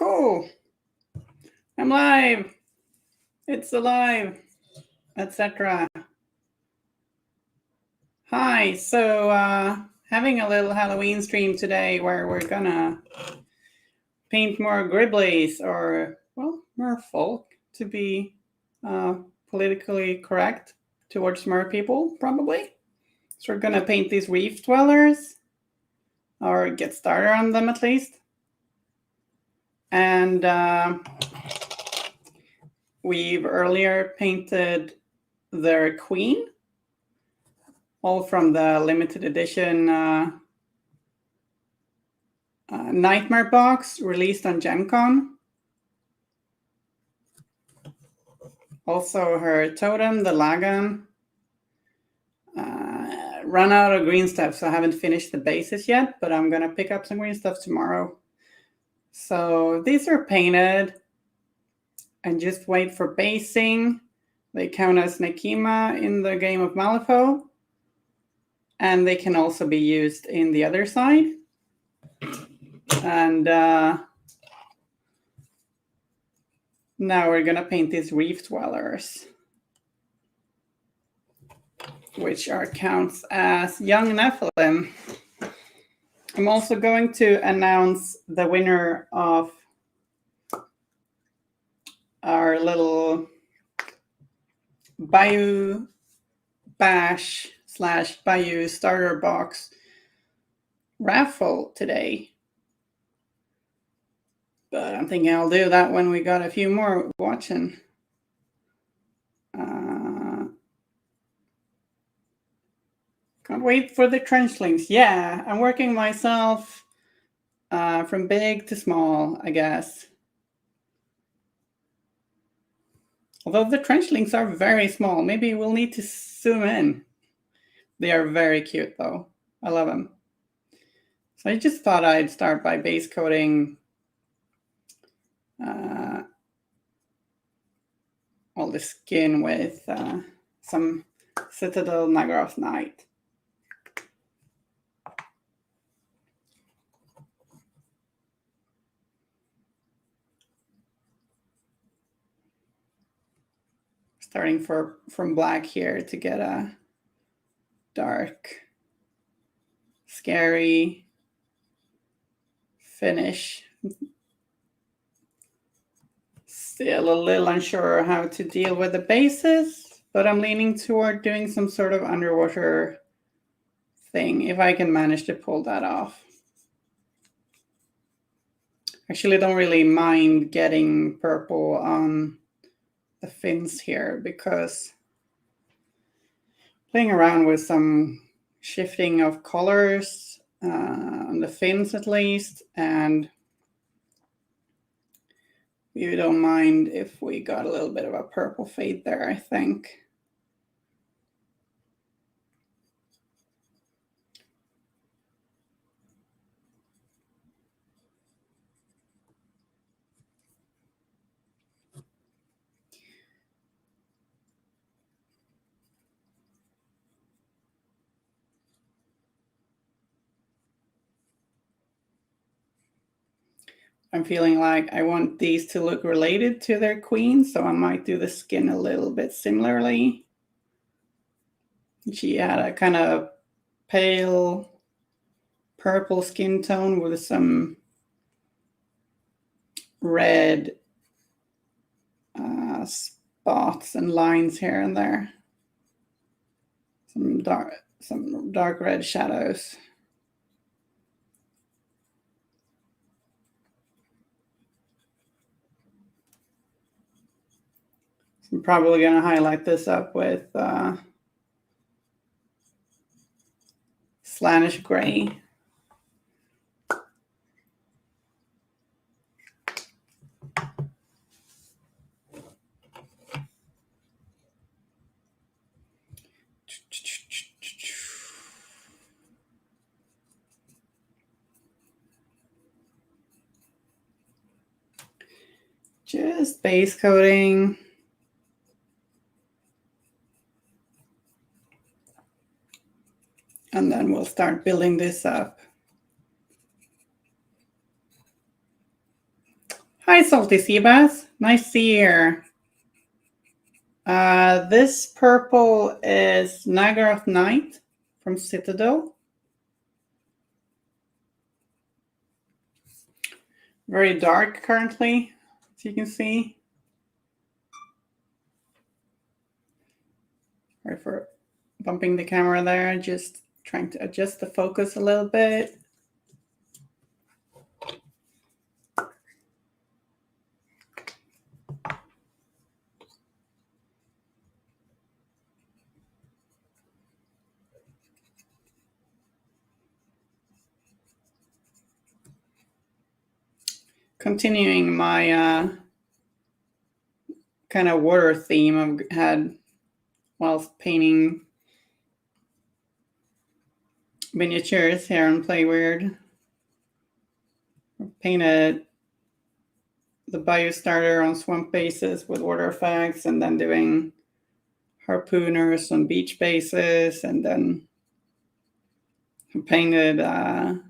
Cool. I'm live. It's alive, etc. Hi. So having a little Halloween stream today where we're gonna paint more Gribblies, or well, more folk, to be politically correct towards more people, probably. So we're gonna paint these Reefdwellers, or get started on them at least. And we've earlier painted their queen, all from the limited edition Nightmare box released on Gen Con. Also her totem, the Lagan. Run out of green stuff, so I haven't finished the bases yet, but I'm gonna pick up some green stuff tomorrow. So these are painted, and just wait for basing. They count as Nekima in the game of Malifaux, and they can also be used in the other side. And now we're gonna paint these Reefdwellers, which are counts as young Nephilim. I'm also going to announce the winner of our little Bayou Bash / Bayou starter box raffle today. But I'm thinking I'll do that when we got a few more watching. Can't wait for the trenchlings. Yeah, I'm working myself from big to small, I guess. Although the trenchlings are very small, maybe we'll need to zoom in. They are very cute though. I love them. So I just thought I'd start by base coating all the skin with some Citadel Nagaroth Night. Starting from black here to get a dark, scary finish. Still a little unsure how to deal with the bases, but I'm leaning toward doing some sort of underwater thing, if I can manage to pull that off. Actually, don't really mind getting purple on the fins here, because playing around with some shifting of colors on the fins at least, and we don't mind if we got a little bit of a purple fade there, I think. I'm feeling like I want these to look related to their queen, so I might do the skin a little bit similarly. She had a kind of pale purple skin tone with some red spots and lines here and there. Some dark red shadows. I'm probably going to highlight this up with Slanish Gray. Just base coating. And then we'll start building this up. Hi, Salty Sea Bass. Nice to see you here. This purple is Nagaroth Night from Citadel. Very dark currently, as you can see. Sorry for bumping the camera there, just trying to adjust the focus a little bit. Continuing my kind of water theme I've had whilst painting miniatures here on Wyrd. Painted the Bayou Starter on swamp bases with water effects, and then doing harpooners on beach bases, and then painted the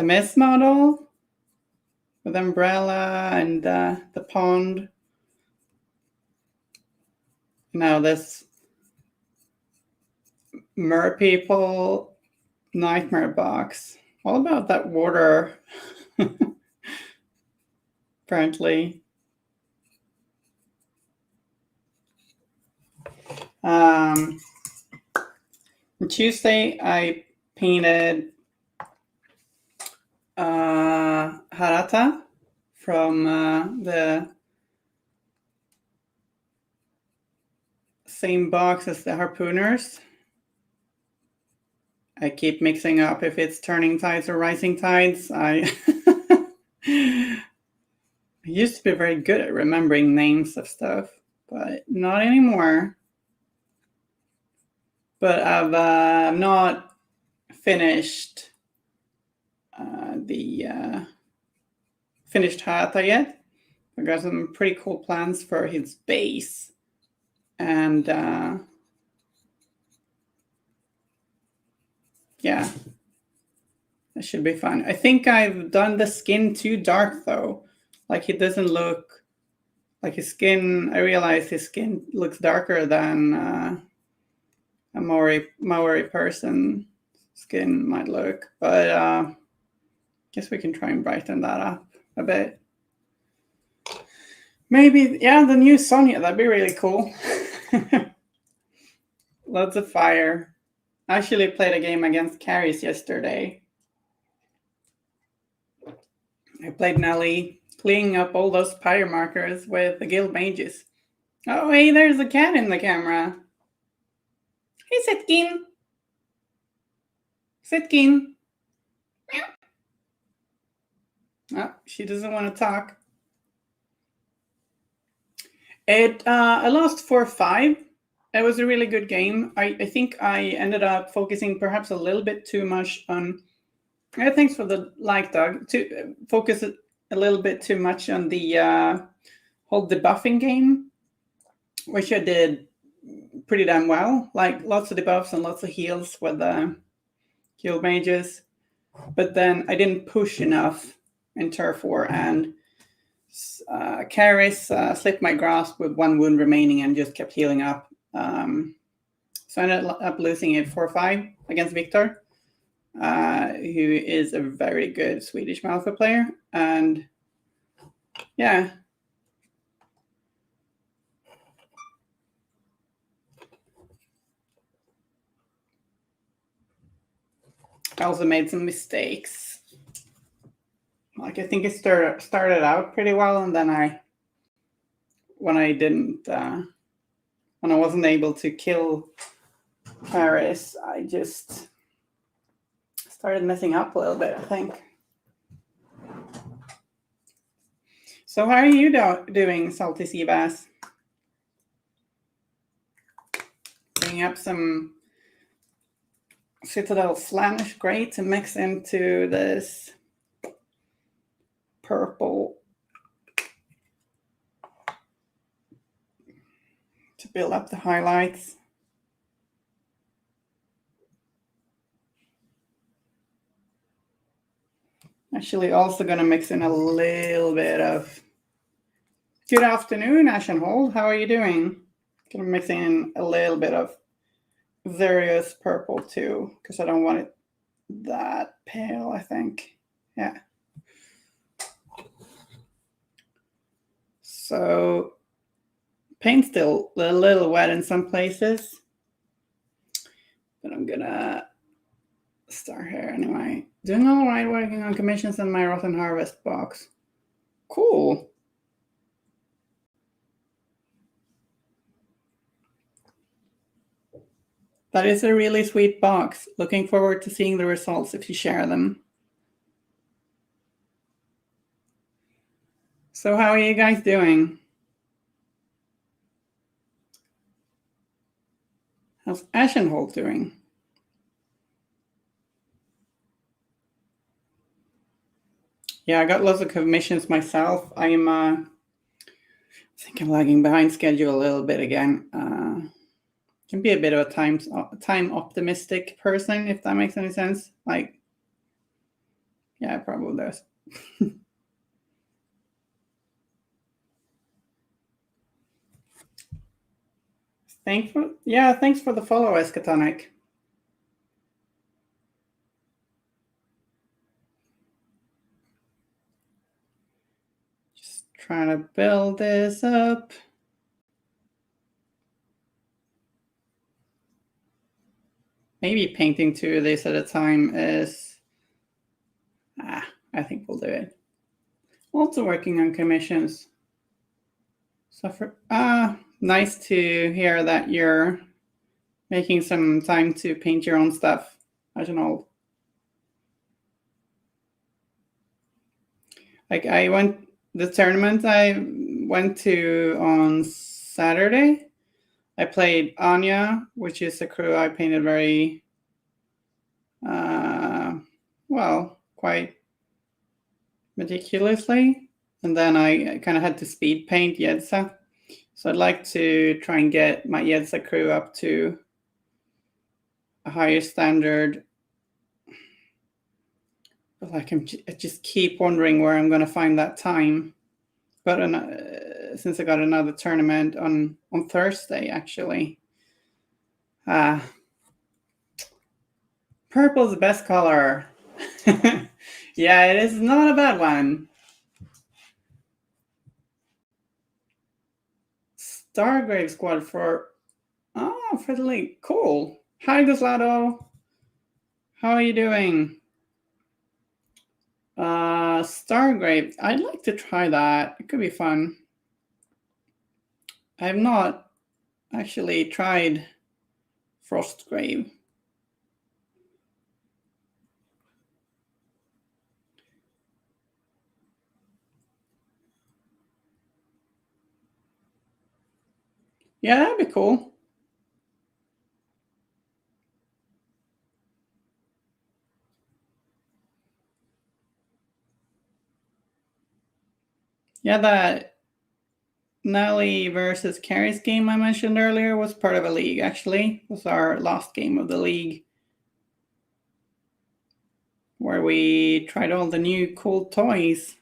mist model with umbrella and the pond. Now this mer people nightmare box. All about that water. Apparently. On Tuesday, I painted Harata from the same box as the harpooners. I keep mixing up if it's turning tides or rising tides. I used to be very good at remembering names of stuff, but not anymore. But I've not finished the finished Hata yet. I've got some pretty cool plans for his base, and yeah, that should be fun. I think I've done the skin too dark though. Like he doesn't look like his skin. I realize his skin looks darker than a Maori person skin might look, but guess we can try and brighten that up a bit. Maybe, yeah, the new Sonya, that'd be really cool. Lots of fire. I actually played a game against Carries yesterday. I played Nelly, cleaning up all those fire markers with the guild mages. Oh, hey, there's a cat in the camera. Hey, Sitkin. Sitkin. Oh, she doesn't want to talk. I lost 4-5. It was a really good game. I think I ended up focusing perhaps a little bit too much on. Thanks for the like, Doug. To focus a little bit too much on the whole debuffing game, which I did pretty damn well. Like lots of debuffs and lots of heals with the guild mages, but then I didn't push enough in turf war, and Karis slipped my grasp with 1 wound remaining and just kept healing up. So I ended up losing it 4-5 against Victor, who is a very good Swedish Malfa player. And yeah. I also made some mistakes. Like I think it started out pretty well, and then when I wasn't able to kill Paris, I just started messing up a little bit, I think. So how are you doing, Salty Sea Bass? Bringing up some Citadel Slanish Grey to mix into this purple to build up the highlights. Actually, also going to mix in a little bit of... Good afternoon, Ashenhold. How are you doing? Going to mix in a little bit of various purple too, because I don't want it that pale, I think. Yeah. So paint's still a little wet in some places, but I'm gonna start here anyway. Doing all right, working on commissions in my Rotten Harvest box. Cool. That is a really sweet box. Looking forward to seeing the results if you share them. So how are you guys doing? How's Ashenhold doing? Yeah, I got lots of commissions myself. I think I'm lagging behind schedule a little bit again. Can be a bit of a time optimistic person, if that makes any sense. Like, yeah, it probably does. Thanks for the follow, Escatonic. Just trying to build this up. Maybe painting 2 of these at a time is... I think we'll do it. Also working on commissions. So nice to hear that you're making some time to paint your own stuff. I don't know. Like the tournament I went to on Saturday, I played Anya, which is a crew I painted very, quite meticulously. And then I kind of had to speed paint Jedsa. So I'd like to try and get my Jedsa crew up to a higher standard. But like I just keep wondering where I'm going to find that time. But since I got another tournament on Thursday, actually. Purple's the best color. Yeah, it is not a bad one. Stargrave Squad for the league. Cool. Hi, Goslado. How are you doing? Stargrave. I'd like to try that. It could be fun. I have not actually tried Frostgrave. Yeah, that'd be cool. Yeah, that Nelly versus Carrie's game I mentioned earlier was part of a league, actually. It was our last game of the league, where we tried all the new cool toys.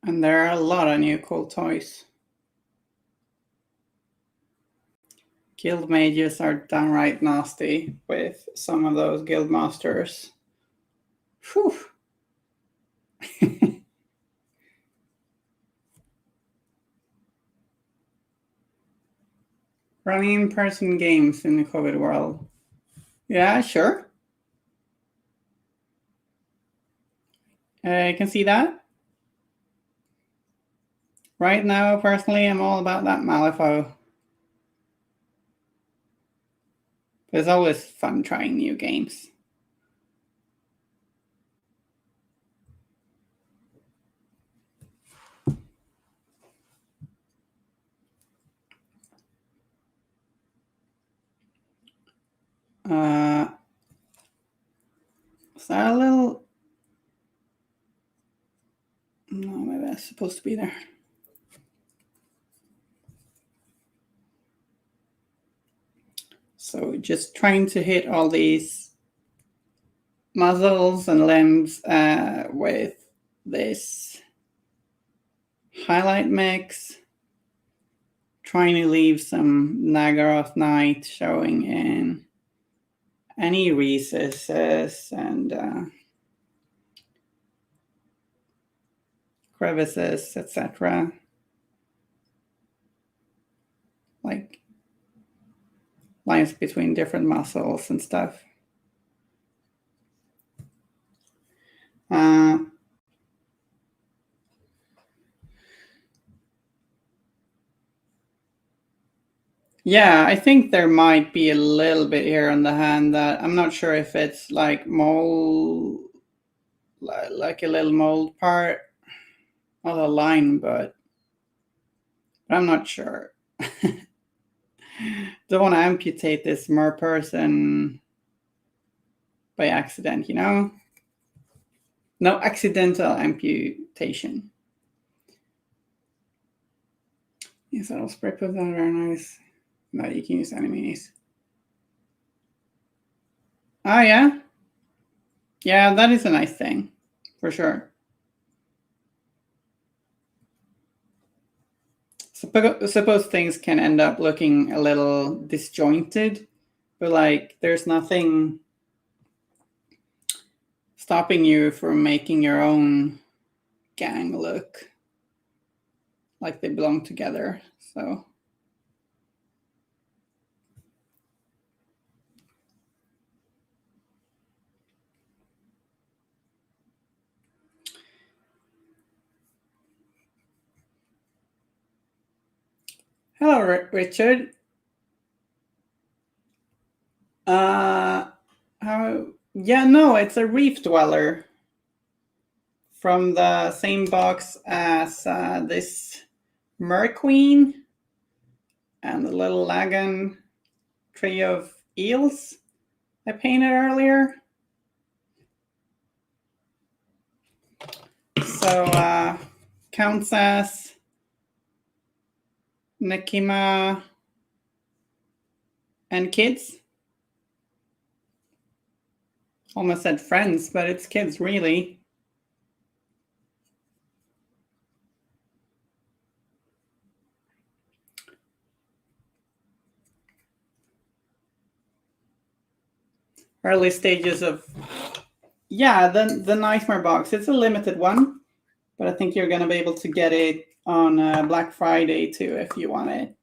And there are a lot of new cool toys. Guild mages are downright nasty with some of those guild masters. Whew. Running in-person games in the COVID world. Yeah, sure. I can see that. Right now, personally, I'm all about that Malifaux. It's always fun trying new games. Is that a little... No, maybe that's supposed to be there. So just trying to hit all these muzzles and limbs with this highlight mix. Trying to leave some Nagaroth Night showing in any recesses and crevices, etc. Like lines between different muscles and stuff. Yeah, I think there might be a little bit here on the hand that I'm not sure if it's like mold, like a little mold part of the line, but I'm not sure. Don't want to amputate this mer person by accident, you know? No accidental amputation. Yes, I'll spray put that very nice. No, you can use enemies. Oh, yeah? Yeah, that is a nice thing, for sure. Suppose things can end up looking a little disjointed, but like there's nothing stopping you from making your own gang look like they belong together. So hello, Richard. Yeah, no, it's a Reefdweller from the same box as this Merqueen and the little Lagan tree of eels I painted earlier. So counts as Nekima and kids. Almost said friends, but it's kids, really. Early stages of... Yeah, the Nightmare box. It's a limited one, but I think you're going to be able to get it on Black Friday too if you want it.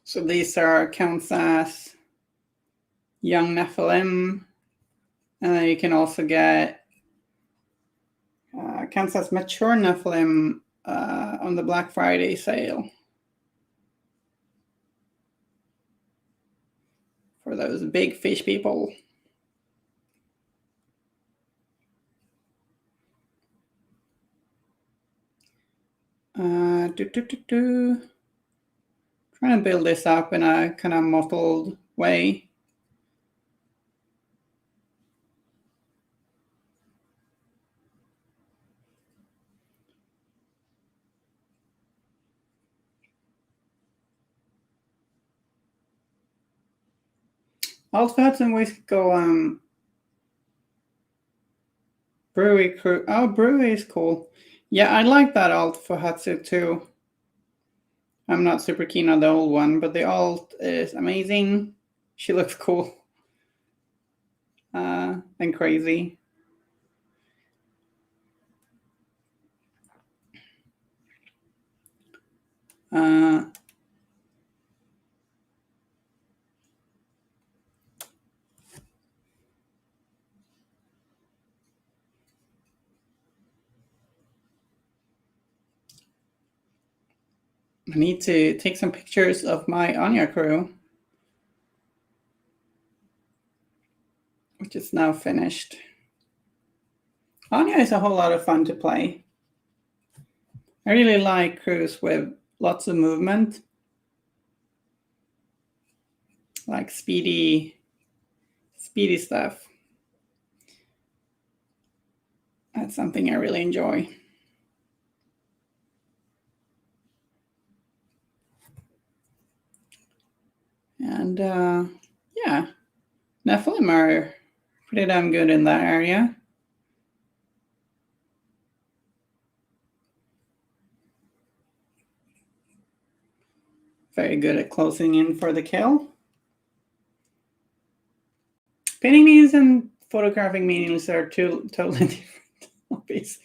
So these are counts as young Nephilim, and then you can also get counts as mature Nephilim on the Black Friday sale for those big fish people. Trying to build this up in a kind of mottled way. Also had some ways to go Brewery Crew. Oh, Brewery is cool. Yeah, I like that alt for Hatsu too. I'm not super keen on the old one, but the alt is amazing. She looks cool and crazy. I need to take some pictures of my Anya crew, which is now finished. Anya is a whole lot of fun to play. I really like crews with lots of movement, like speedy stuff. That's something I really enjoy. And yeah, Nephilim are pretty damn good in that area. Very good at closing in for the kill. Painting mediums and photographing mediums are two totally different hobbies.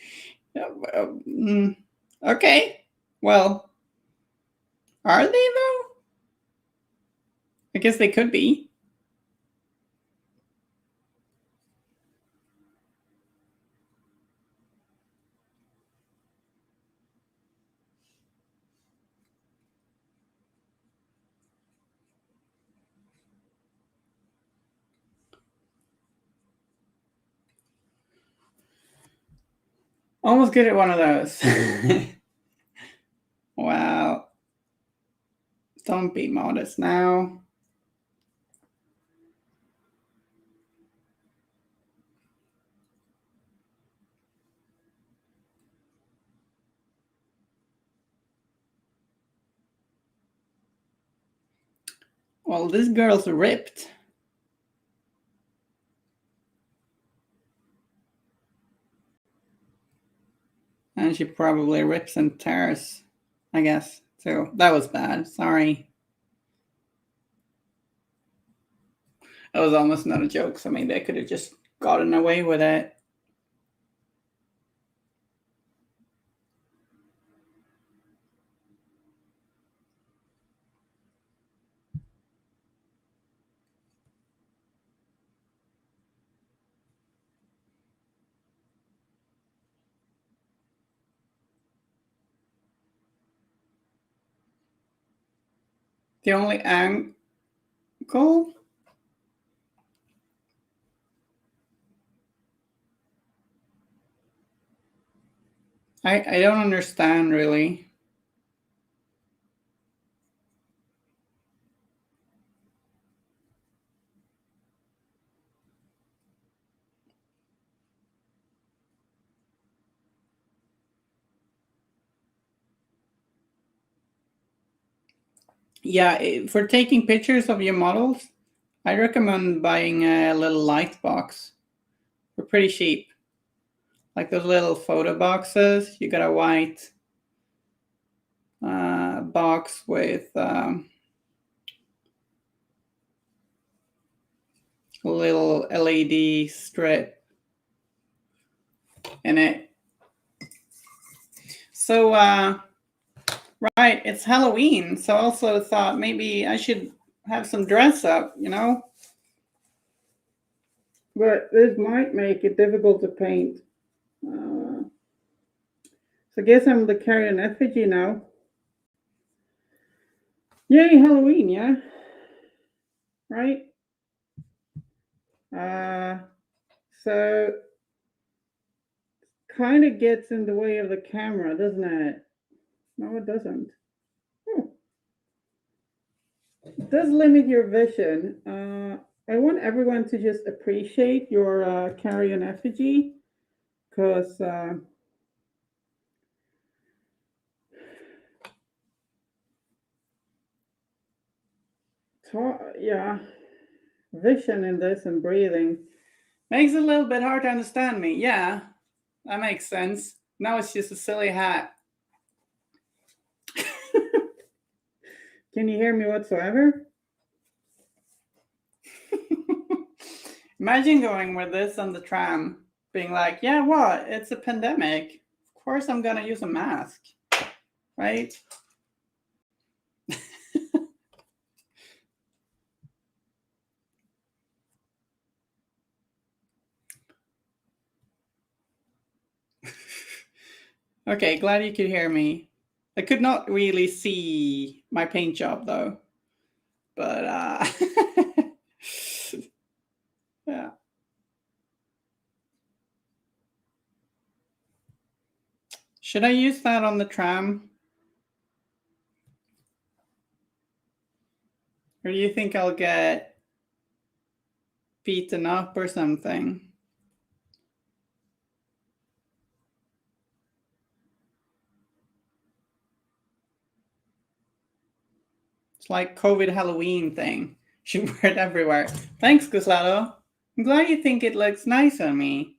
Okay, well, are they though? I guess they could be. Almost good at one of those. Wow. Don't be modest now. Well, this girl's ripped. And she probably rips and tears, I guess. So that was bad. Sorry. That was almost not a joke, so maybe I could have just gotten away with it. The only angle? I don't understand really. Yeah, for taking pictures of your models, I recommend buying a little light box. They're pretty cheap. Like those little photo boxes. You got a white box with a little LED strip in it. So, right, it's Halloween. So I also thought maybe I should have some dress up, you know? But this might make it difficult to paint. So I guess I'm the carrion effigy now. Yay, Halloween, yeah? Right? So kind of gets in the way of the camera, doesn't it? No, it doesn't. It does limit your vision. I want everyone to just appreciate your carrion effigy because yeah, vision in this and breathing makes it a little bit hard to understand me. Yeah, that makes sense. Now it's just a silly hat. Can you hear me whatsoever? Imagine going with this on the tram, being like, yeah, what? It's a pandemic. Of course I'm going to use a mask, right? Okay, glad you could hear me. I could not really see my paint job though, but yeah. Should I use that on the tram? Or do you think I'll get beaten up or something? It's like COVID Halloween thing. Should wear it everywhere. Thanks, Guslado. I'm glad you think it looks nice on me.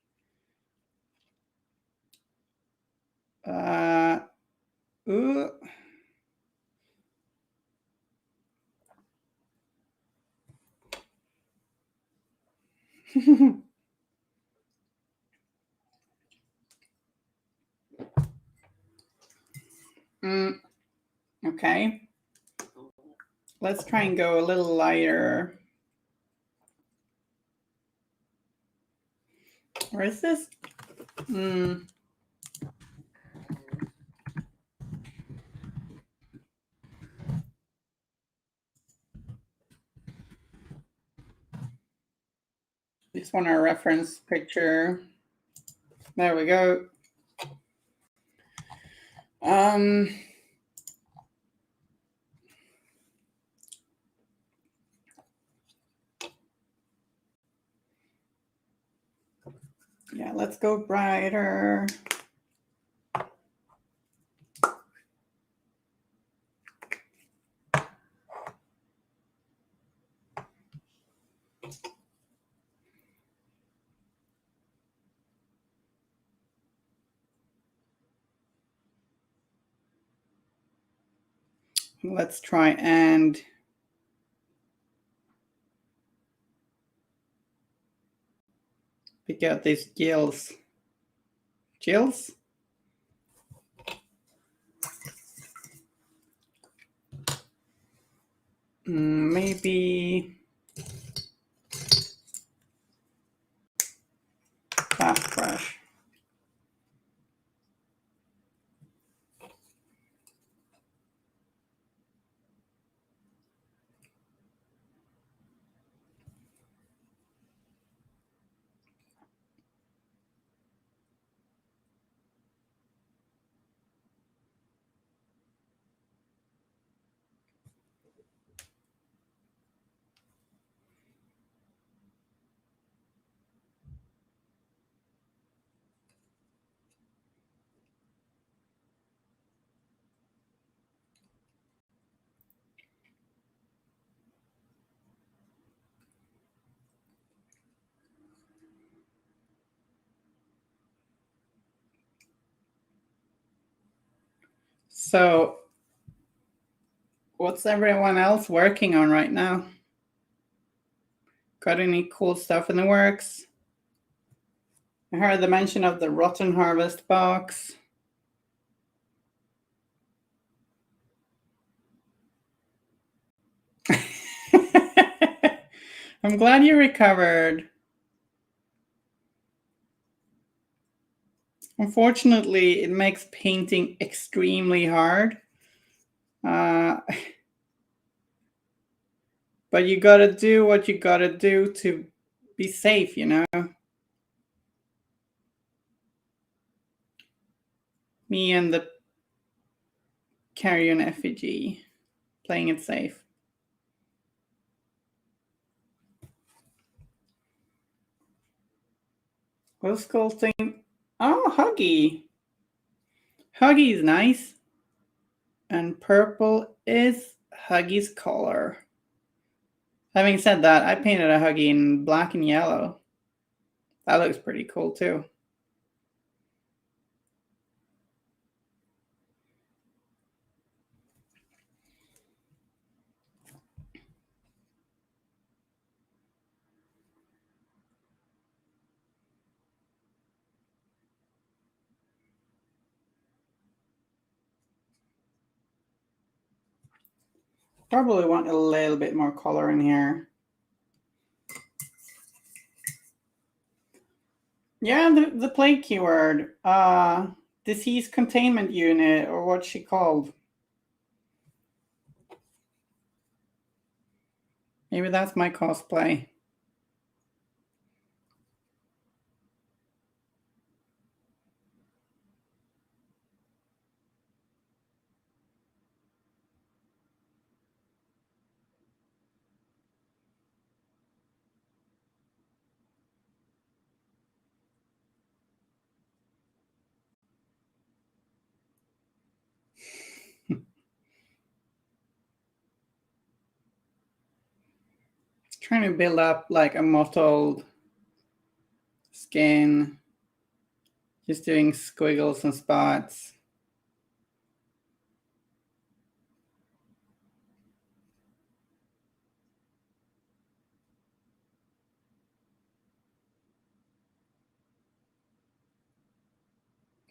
Ooh. Okay. Let's try and go a little lighter. Where is this? Just want a reference picture. There we go. Yeah, let's go brighter. Let's try and pick out these gills. Gills? Maybe fast brush. So, what's everyone else working on right now? Got any cool stuff in the works? I heard the mention of the Rotten Harvest box. I'm glad you recovered. Unfortunately, it makes painting extremely hard. But you gotta do what you gotta do to be safe, you know? Me and the carrion effigy playing it safe. Who's sculpting? Oh, Huggy. Huggy is nice. And purple is Huggy's color. Having said that, I painted a Huggy in black and yellow. That looks pretty cool too. Probably want a little bit more color in here. Yeah, the play keyword. disease containment unit, or what's she called? Maybe that's my cosplay. Trying to build up like a mottled skin. Just doing squiggles and spots.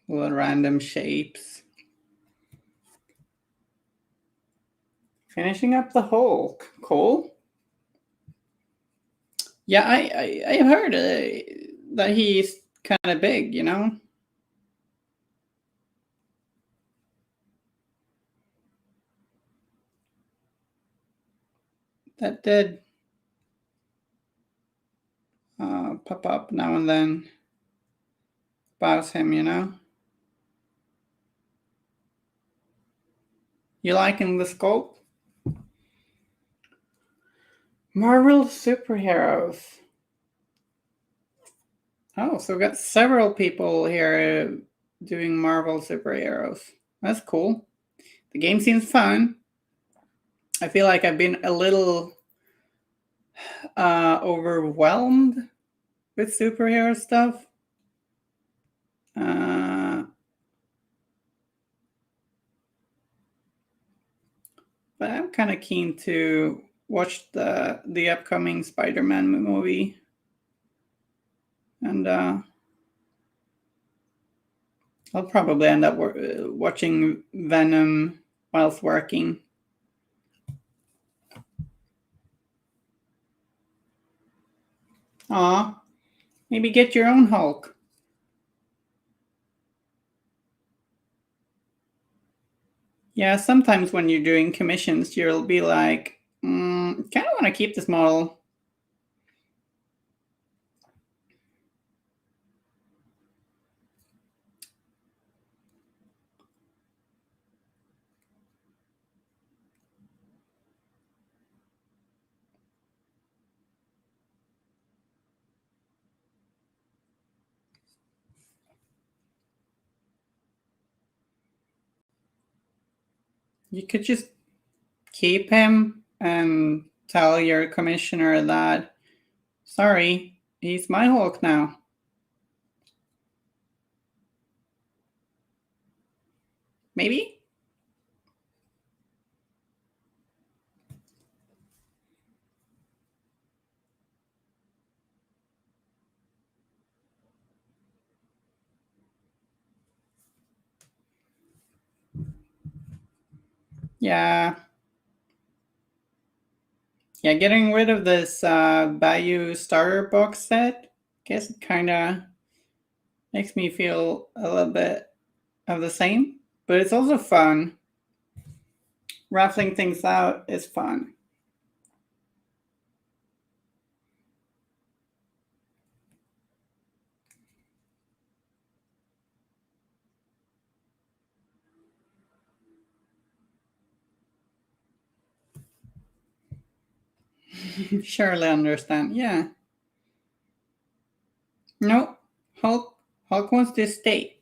Little random shapes. Finishing up the Hulk. Cool. Yeah, I heard that he's kind of big, you know? That did pop up now and then about him, you know? You liking the sculpt? Marvel superheroes. Oh, so we got several people here doing Marvel superheroes. That's cool. The game seems fun. I feel like I've been a little overwhelmed with superhero stuff. But I'm kind of keen to watch the upcoming Spider-Man movie, and I'll probably end up watching Venom whilst working. Aw, maybe get your own Hulk. Yeah, sometimes when you're doing commissions, you'll be like, kind of want to keep this model. You could just keep him and tell your commissioner that, sorry, he's my Hulk now. Maybe? Yeah. Yeah, getting rid of this Bayou starter box set, guess it kind of makes me feel a little bit of the same, but it's also fun. Raffling things out is fun. Surely understand. Yeah. No, Hulk wants to stay.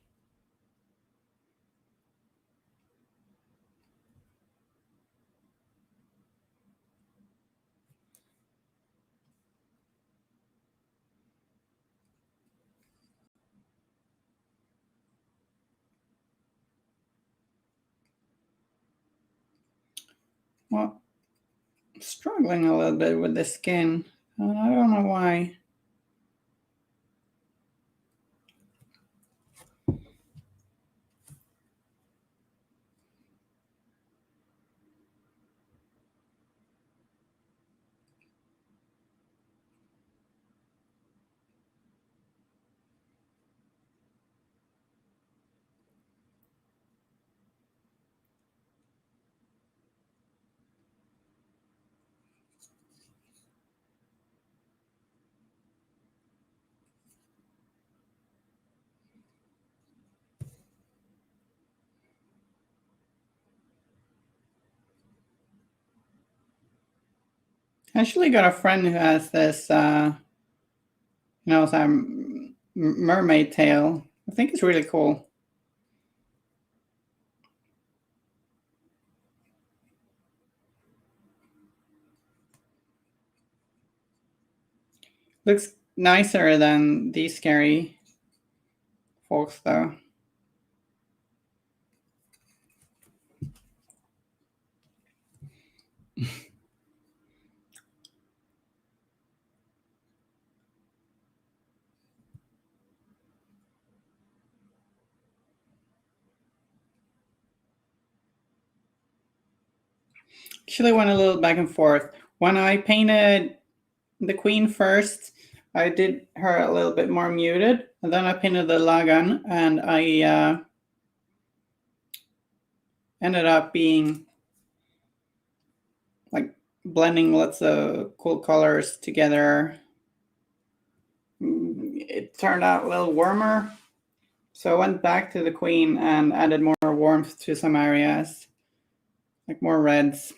Well, struggling a little bit with the skin. I don't know why. I actually got a friend who has this, some mermaid tail. I think it's really cool. Looks nicer than these scary folks, though. Actually went a little back and forth. When I painted the queen first, I did her a little bit more muted, and then I painted the lagan, and I ended up being like blending lots of cool colors together. It turned out a little warmer, so I went back to the queen and added more warmth to some areas, like more reds,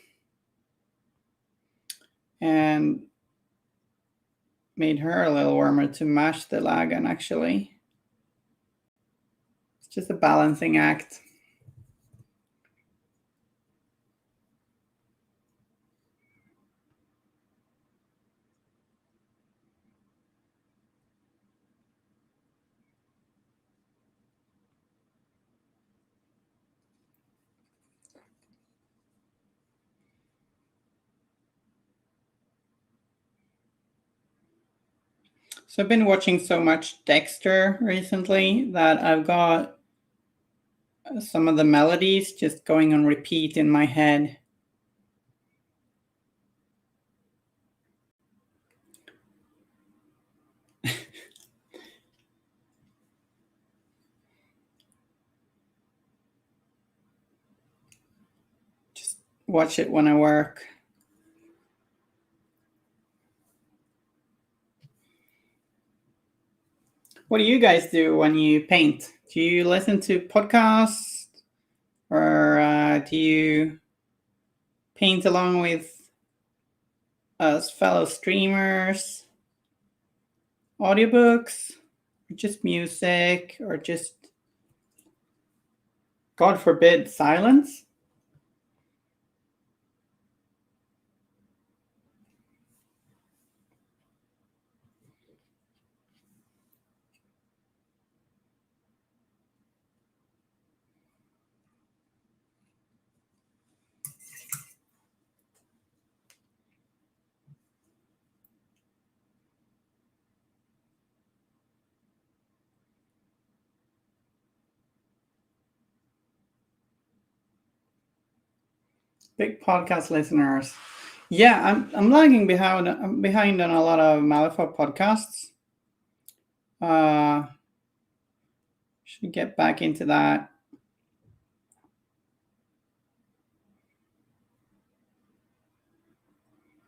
and made her a little warmer to match the lagan. Actually, it's just a balancing act. So I've been watching so much Dexter recently that I've got some of the melodies just going on repeat in my head. Just watch it when I work. What do you guys do when you paint? Do you listen to podcasts, or do you paint along with us fellow streamers? Audiobooks, or just music, or just, God forbid, silence? Big podcast listeners. Yeah, I'm lagging behind. I'm behind on a lot of Malifaux podcasts. Should get back into that.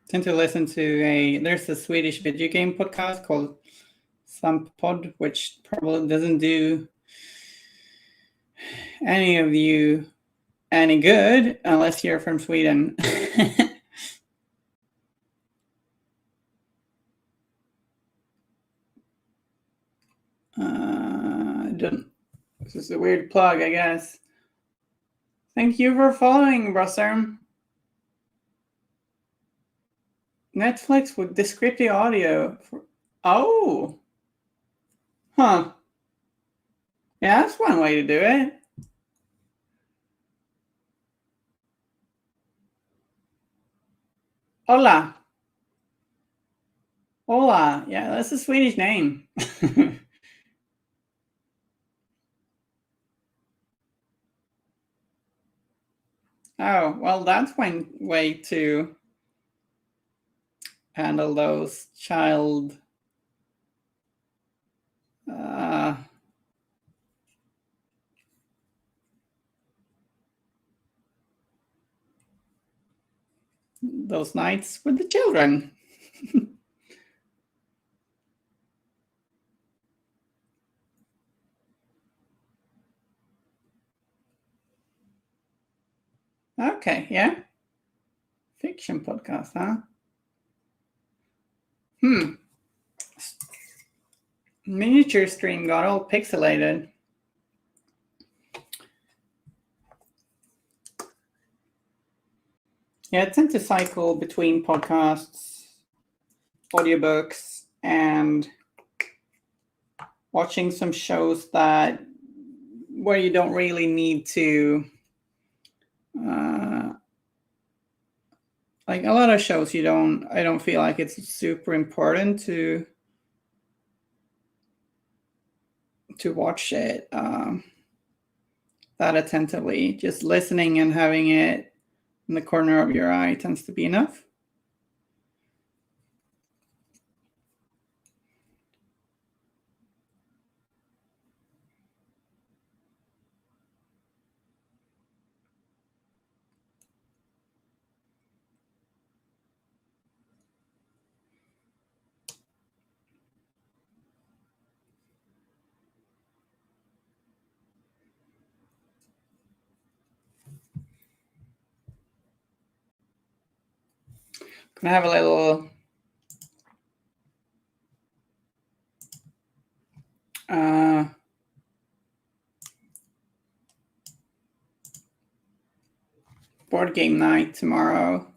Tend to listen to there's a Swedish video game podcast called Pod, which probably doesn't do any of you any good unless you're from Sweden. This is a weird plug, I guess. Thank you for following, Brosser. Netflix with descriptive audio. Oh. Huh. Yeah, that's one way to do it. Hola. Hola. Yeah, that's a Swedish name. Oh, well, that's one way to handle those child those nights with the children. Okay, yeah. Fiction podcast, huh? Miniature stream got all pixelated. Yeah, I tend to cycle between podcasts, audiobooks, and watching some shows where you don't really need to, like a lot of shows I don't feel like it's super important to watch it that attentively. Just listening and having it in the corner of your eye tends to be enough. Gonna have a little board game night tomorrow.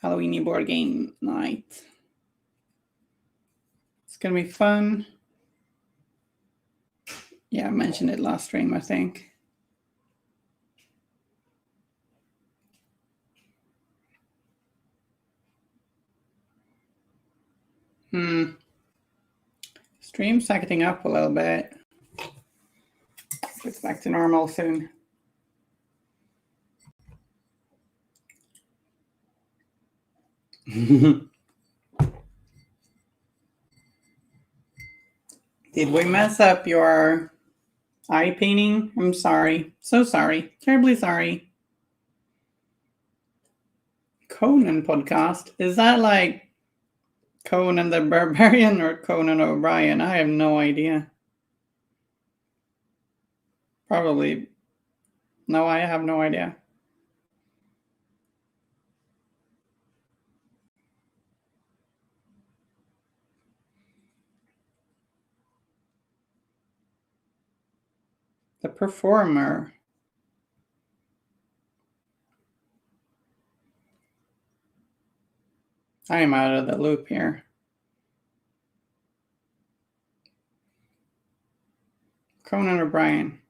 Halloweeny board game night. It's gonna be fun. Yeah, I mentioned it last stream, I think. Stream's acting up a little bit. It's back to normal soon. Did we mess up your eye painting? I'm sorry. So sorry. Terribly sorry. Conan podcast? Is that like Conan the Barbarian or Conan O'Brien? I have no idea. Probably. No, I have no idea. The performer. I am out of the loop here. Conan O'Brien.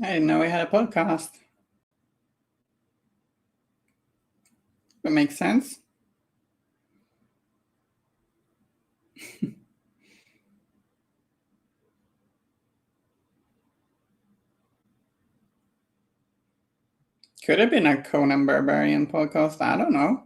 I didn't know we had a podcast. That makes sense. Could have been a Conan Barbarian podcast. I don't know.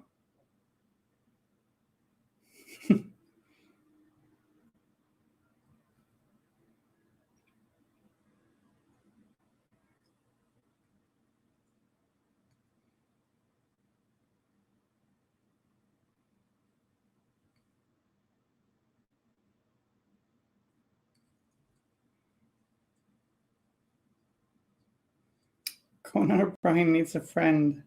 Conan O'Brien needs a friend.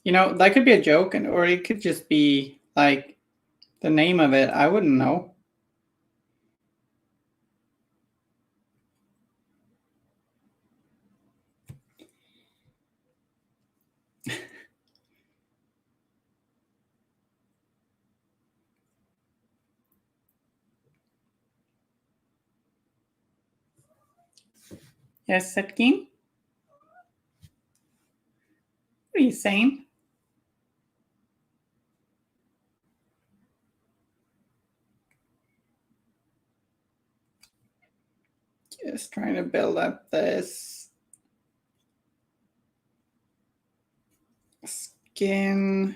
You know, that could be a joke, or it could just be like the name of it. I wouldn't know. Yes, Setkin? What are you saying? Just trying to build up this skin.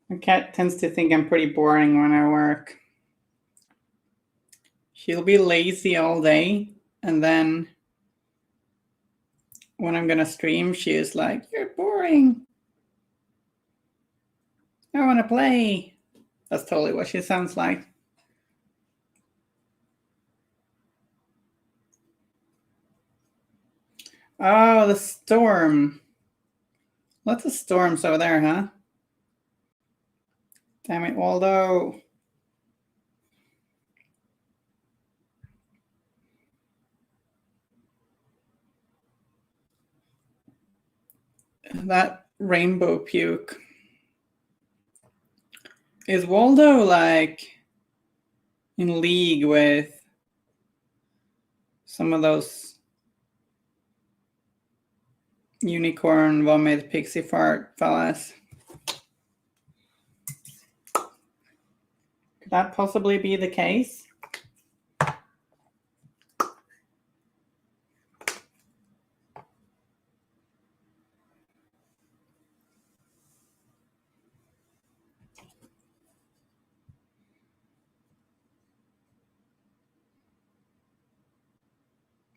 My cat tends to think I'm pretty boring when I work. She'll be lazy all day, and then when I'm gonna stream, she is like, "You're boring." I want to play. That's totally what she sounds like. Oh, the storm. Lots of storms over there, huh? Damn it, Waldo. That rainbow puke. Is Waldo like in league with some of those unicorn vomit pixie fart fellas? Could that possibly be the case?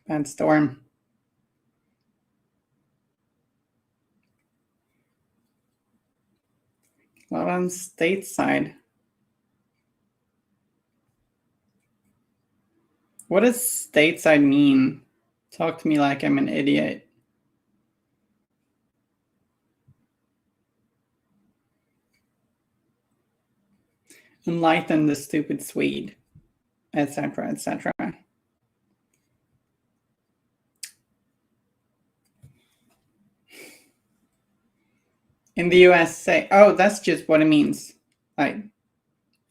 Bad storm. A lot on stateside. What does stateside mean? Talk to me like I'm an idiot. Enlighten the stupid Swede, etc., etc. In the US, say, oh, that's just what it means. Like,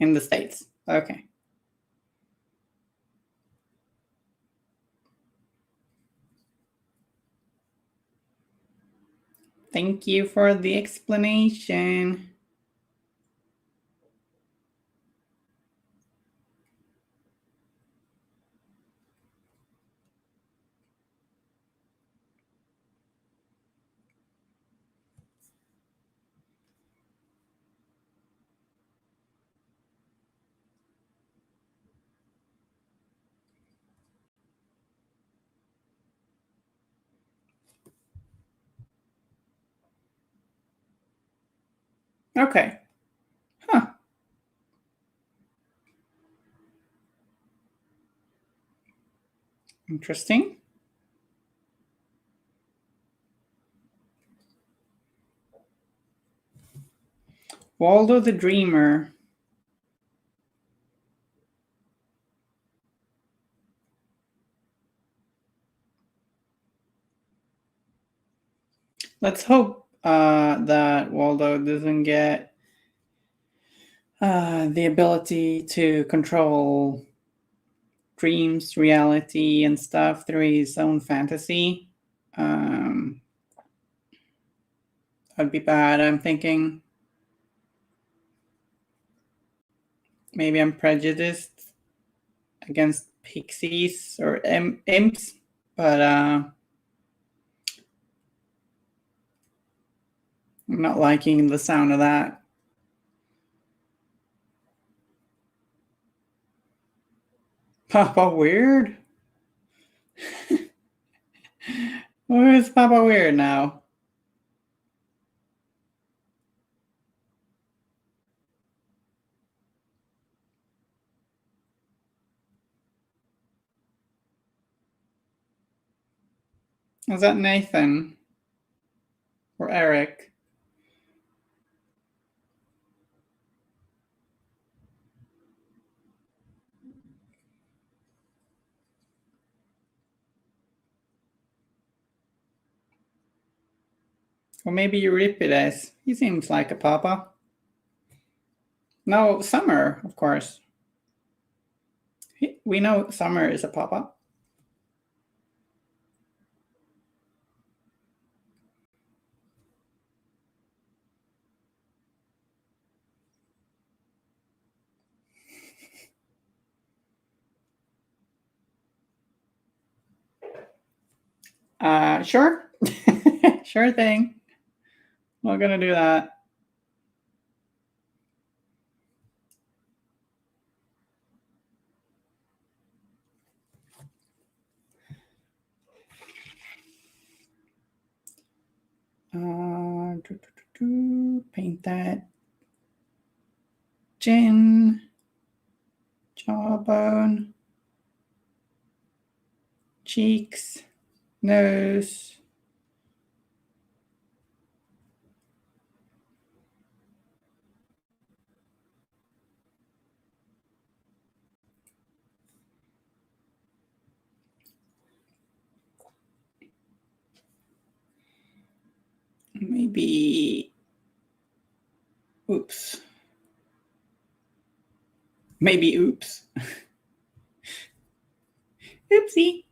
in the States. Okay. Thank you for the explanation. Okay. Huh. Interesting. Waldo the Dreamer. Let's hope that Waldo doesn't get the ability to control dreams, reality, and stuff through his own fantasy. That'd be bad, I'm thinking. Maybe I'm prejudiced against pixies or imps, but I'm not liking the sound of that. Papa Wyrd? Where is Papa Wyrd now? Is that Nathan? Or Eric? Or maybe Euripides. He seems like a papa. No, Summer, of course. We know Summer is a papa. Sure. Sure thing. We're gonna do that. Paint that chin, jawbone, cheeks, nose. Maybe, oops. Maybe oops. Oopsie.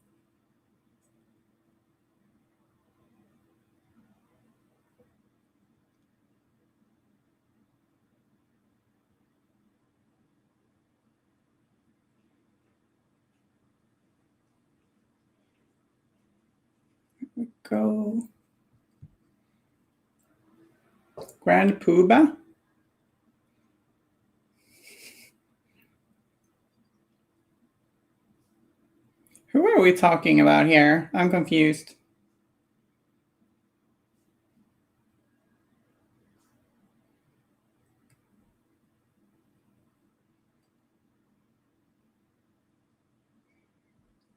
Go. Grand Poobah. Who are we talking about here? I'm confused.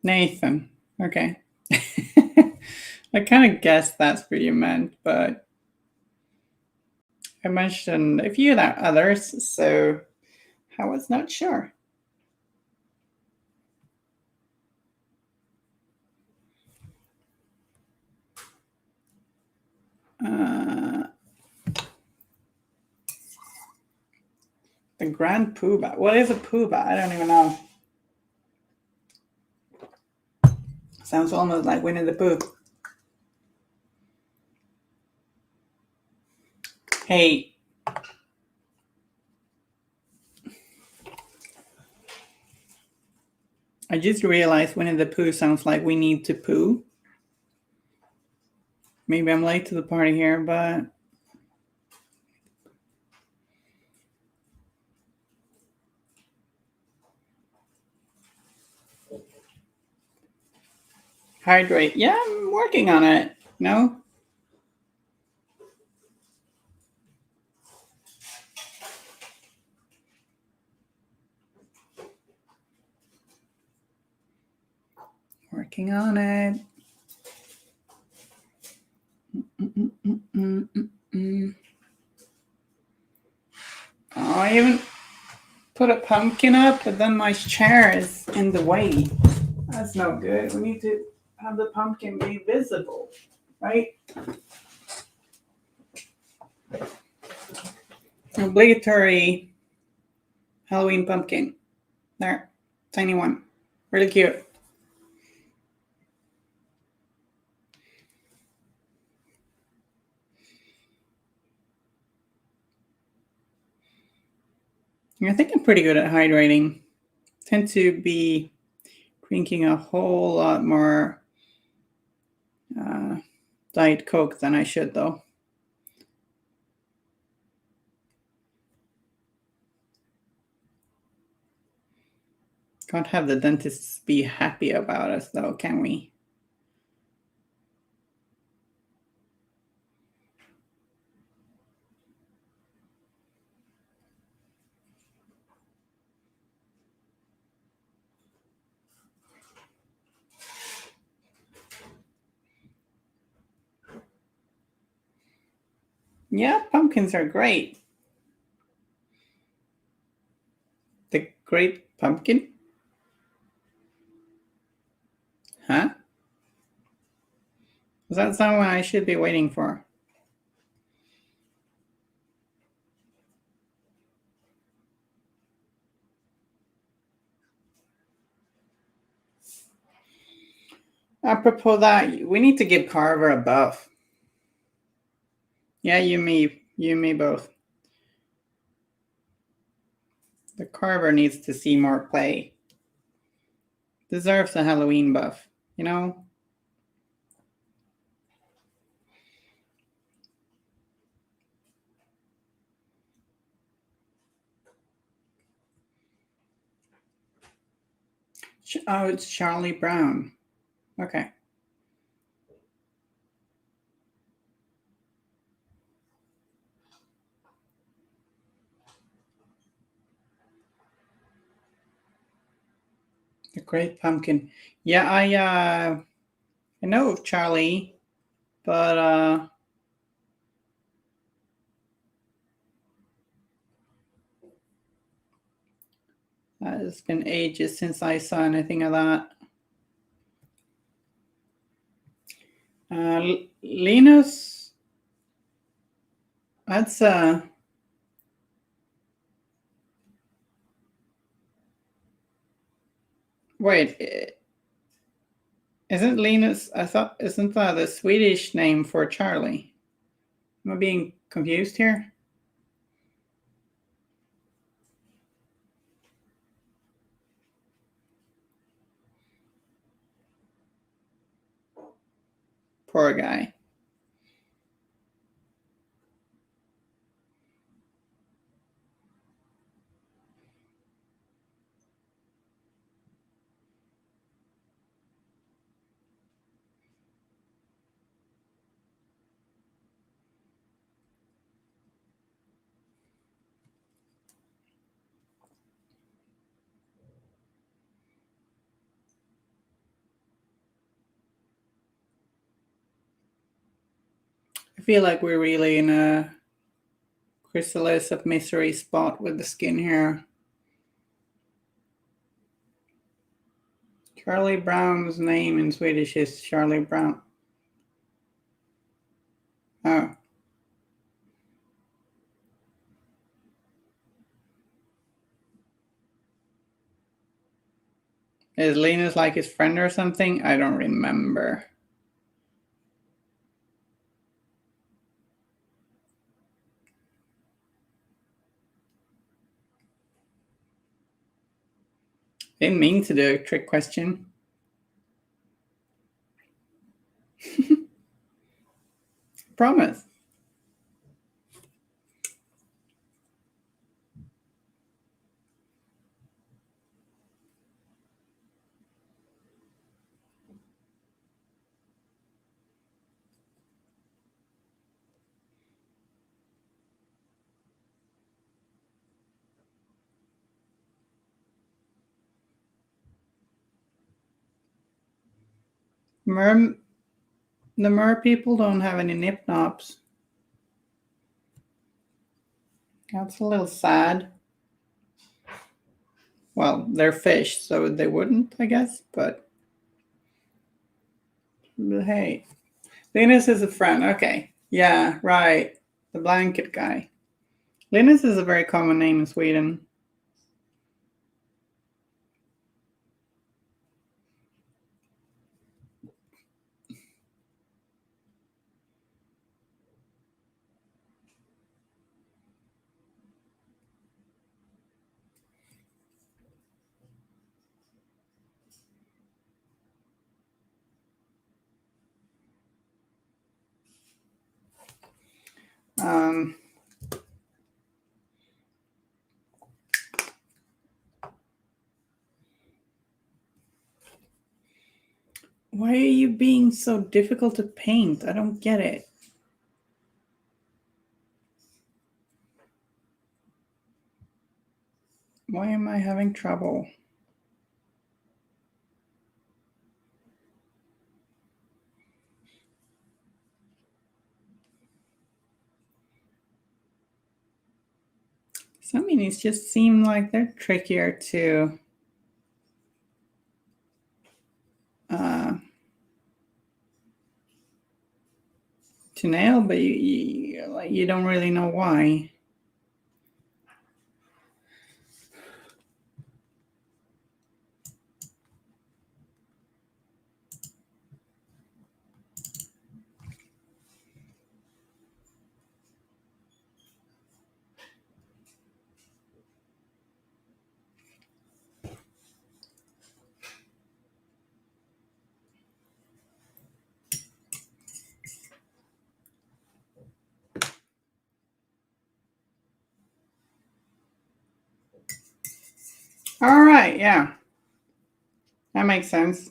Nathan. Okay. I kind of guessed that's what you meant, but I mentioned a few others, so I was not sure. The Grand Poobah. What is a Poobah? I don't even know. Sounds almost like Winnie the Pooh. Hey. I just realized Winnie the Pooh sounds like we need to poo. Maybe I'm late to the party here, but hydrate. Yeah, I'm working on it. No? Working on it. Oh, I even put a pumpkin up, but then my chair is in the way. That's no good. We need to have the pumpkin be visible, right? Obligatory Halloween pumpkin. There, tiny one. Really cute. I think I'm pretty good at hydrating. Tend to be drinking a whole lot more Diet Coke than I should, though. Can't have the dentists be happy about us, though, can we? Yeah, pumpkins are great. The Great Pumpkin? Huh? Is that someone I should be waiting for? Apropos that, we need to give Carver a buff. Yeah, you and me both. The Carver needs to see more play. Deserves a Halloween buff, you know? Oh, it's Charlie Brown. Okay. The Great Pumpkin. Yeah, I know of Charlie, but it's been ages since I saw anything of that. Linus, that's wait, isn't Linus? I thought isn't that the Swedish name for Charlie? Am I being confused here? Poor guy. I feel like we're really in a chrysalis of misery spot with the skin here. Charlie Brown's name in Swedish is Charlie Brown. Oh. Is Linus like his friend or something? I don't remember. Didn't mean to do a trick question. Promise. The mer people don't have any nip nops. That's a little sad. Well, they're fish, so they wouldn't, I guess, but hey. Linus is a friend. Okay. Yeah, right. The blanket guy. Linus is a very common name in Sweden. Um, why are you being so difficult to paint? I don't get it. Why am I having trouble? Some minis just seem like they're trickier to nail, but you don't really know why. All right, yeah. That makes sense.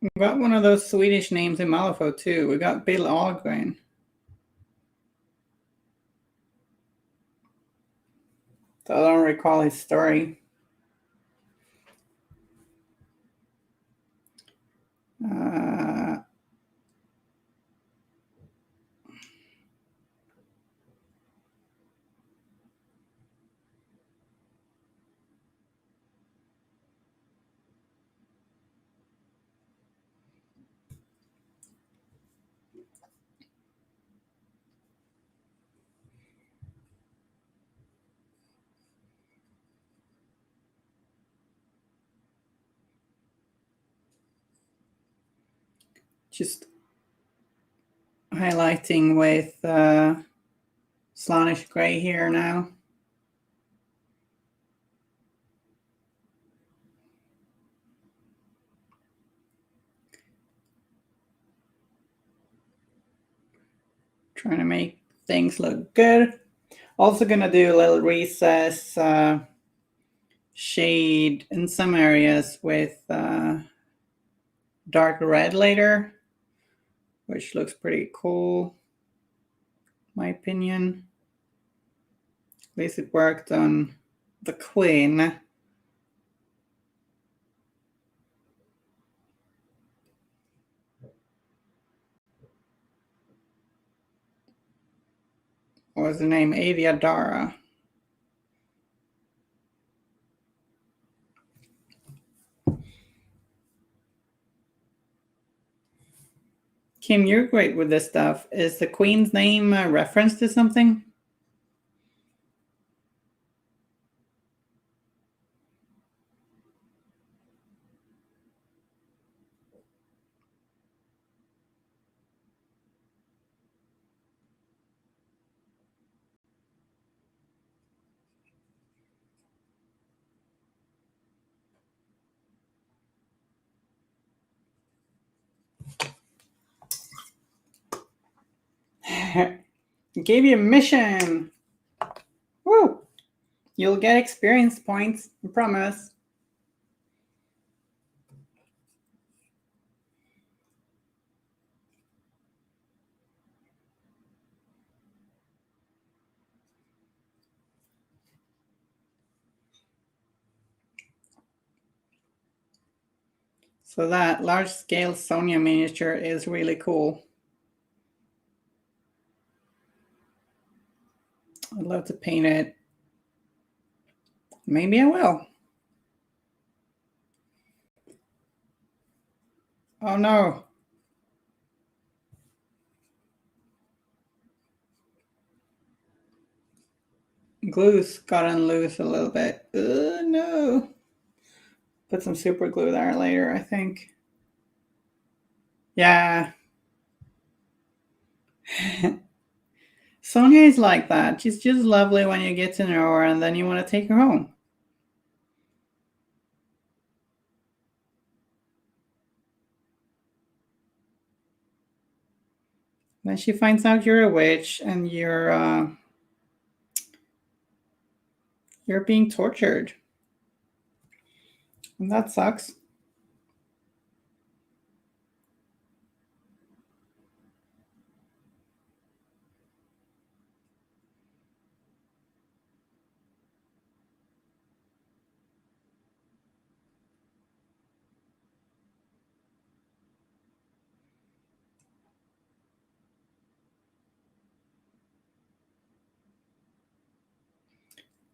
We got one of those Swedish names in Malifaux too. We got Bill Ahlgren. So I don't recall his story. Just highlighting with Slaanesh Grey here now. Trying to make things look good. Also gonna do a little recess shade in some areas with dark red later, which looks pretty cool, in my opinion. At least it worked on the Queen. What was the name? Aviadara. Kim, you're great with this stuff. Is the Queen's name a reference to something? Gave you a mission. Woo! You'll get experience points, I promise. So that large-scale Sonia miniature is really cool. I'd love to paint it. Maybe I will. Oh no. Glue's gotten loose a little bit. No. Put some super glue there later, I think. Yeah. Sonia is like that. She's just lovely when you get to know her and then you want to take her home. Then she finds out you're a witch and you're being tortured. And that sucks.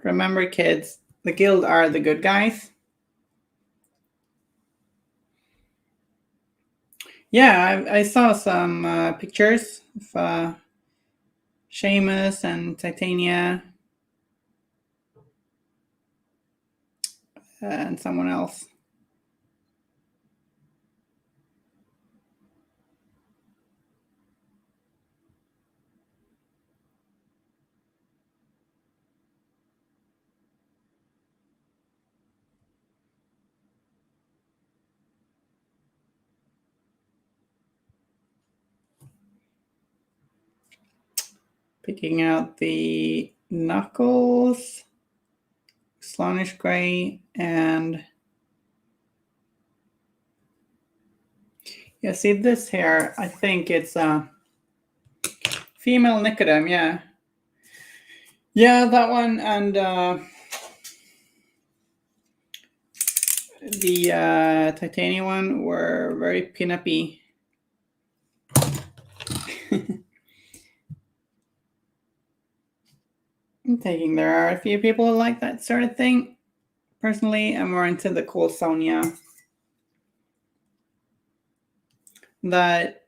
Remember, kids, the guild are the good guys. Yeah, I saw some pictures of Seamus and Titania and someone else. Picking out the knuckles, Slaanesh Grey, and Yeah, see this here, I think it's a female Nicodem, yeah. Yeah, that one, and the titanium one were very pin-uppy. I'm thinking there are a few people who like that sort of thing. Personally, I'm more into the cool Sonia. That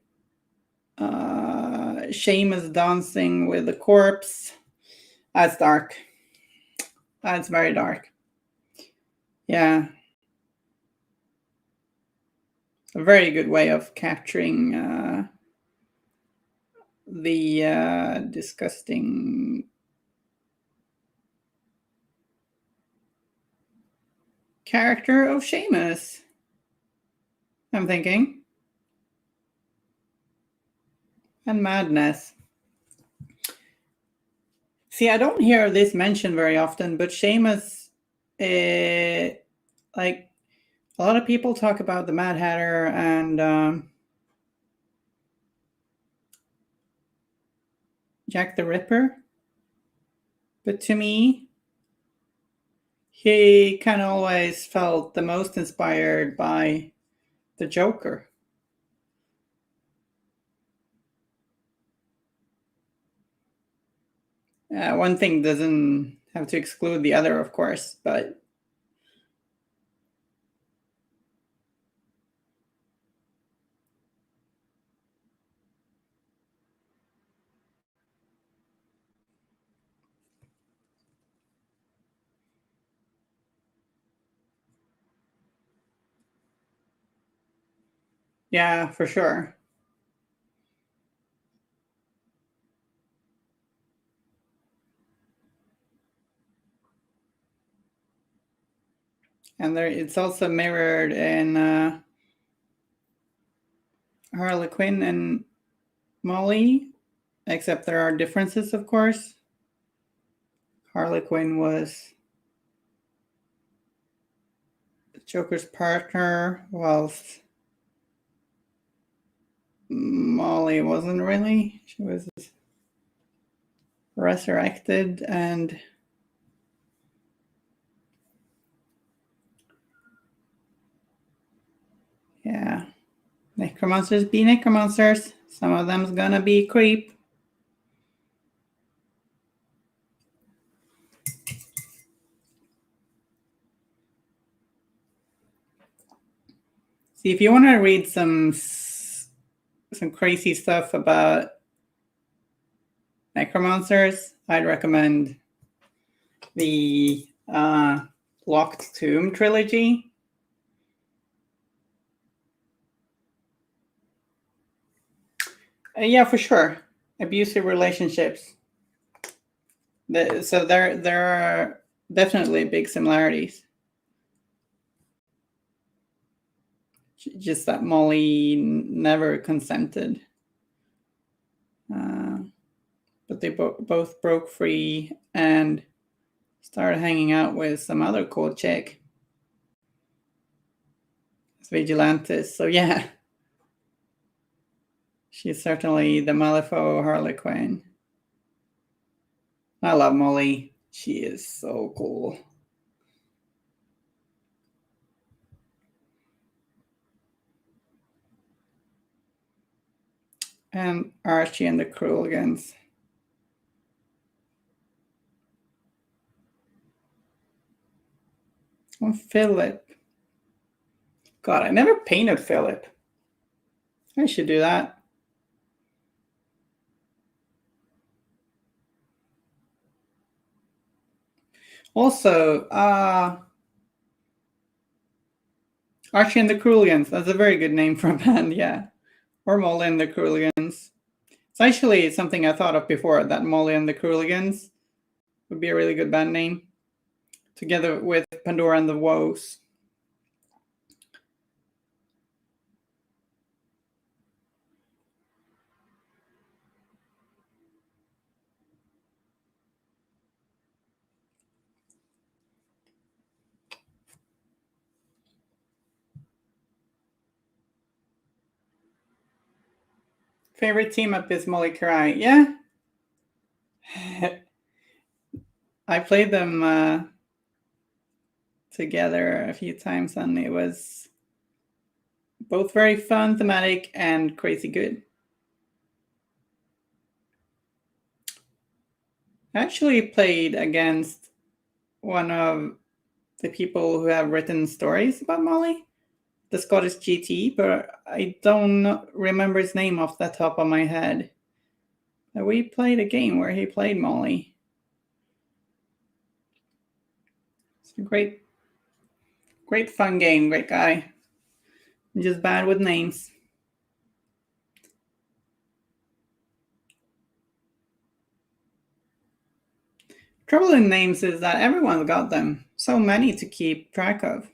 Seamus dancing with the corpse. That's dark. That's very dark. Yeah. A very good way of capturing the disgusting character of Seamus, I'm thinking. And madness. See, I don't hear this mentioned very often, but Seamus, like, a lot of people talk about the Mad Hatter and Jack the Ripper. But to me, he kind of always felt the most inspired by the Joker. One thing doesn't have to exclude the other, of course, but yeah, for sure. And there, it's also mirrored in Harley Quinn and Molly, except there are differences, of course. Harley Quinn was Joker's partner, whilst Molly wasn't really. She was resurrected and yeah. Necromancers be necromancers. Some of them's gonna be creep. See, if you want to read some crazy stuff about necromancers, I'd recommend the Locked Tomb trilogy. Yeah, for sure. Abusive relationships. So there are definitely big similarities. Just that Molly never consented. But they both broke free and started hanging out with some other cool chick. It's Vigilantes. So yeah, she's certainly the Malifaux Harlequin. I love Molly. She is so cool. And Archie and the Cruelgans. Oh, Philip. God, I never painted Philip. I should do that. Also, Archie and the Cruelgans. That's a very good name for a band, yeah. Or Molly and the Cruelgans. It's actually something I thought of before, that Molly and the Cruelgans would be a really good band name. Together with Pandora and the Woes. Favorite team up is Molly Karai. Yeah. I played them together a few times, and it was both very fun, thematic, and crazy good. I actually played against one of the people who have written stories about Molly, the Scottish GT, but I don't remember his name off the top of my head. We played a game where he played Molly. It's a great fun game, great guy. I'm just bad with names. Trouble in names is that everyone's got them. So many to keep track of.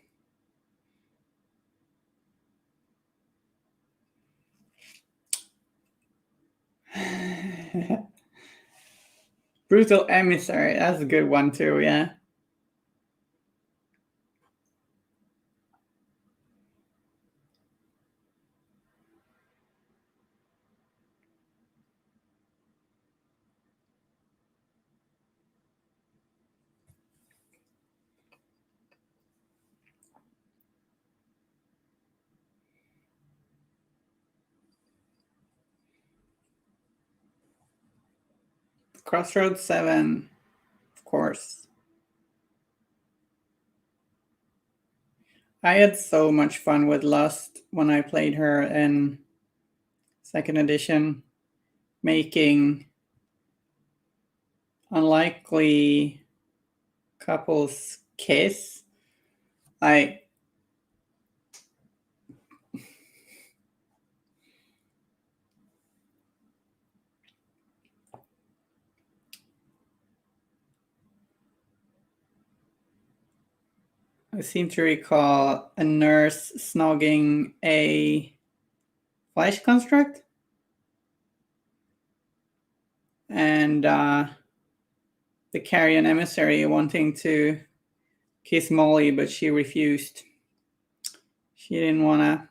Brutal Emissary, that's a good one too, yeah. Crossroads 7, of course. I had so much fun with Lust when I played her in 2nd edition, making unlikely couples kiss. I seem to recall a nurse snogging a flesh construct, and the carrion emissary wanting to kiss Molly, but she refused. She didn't want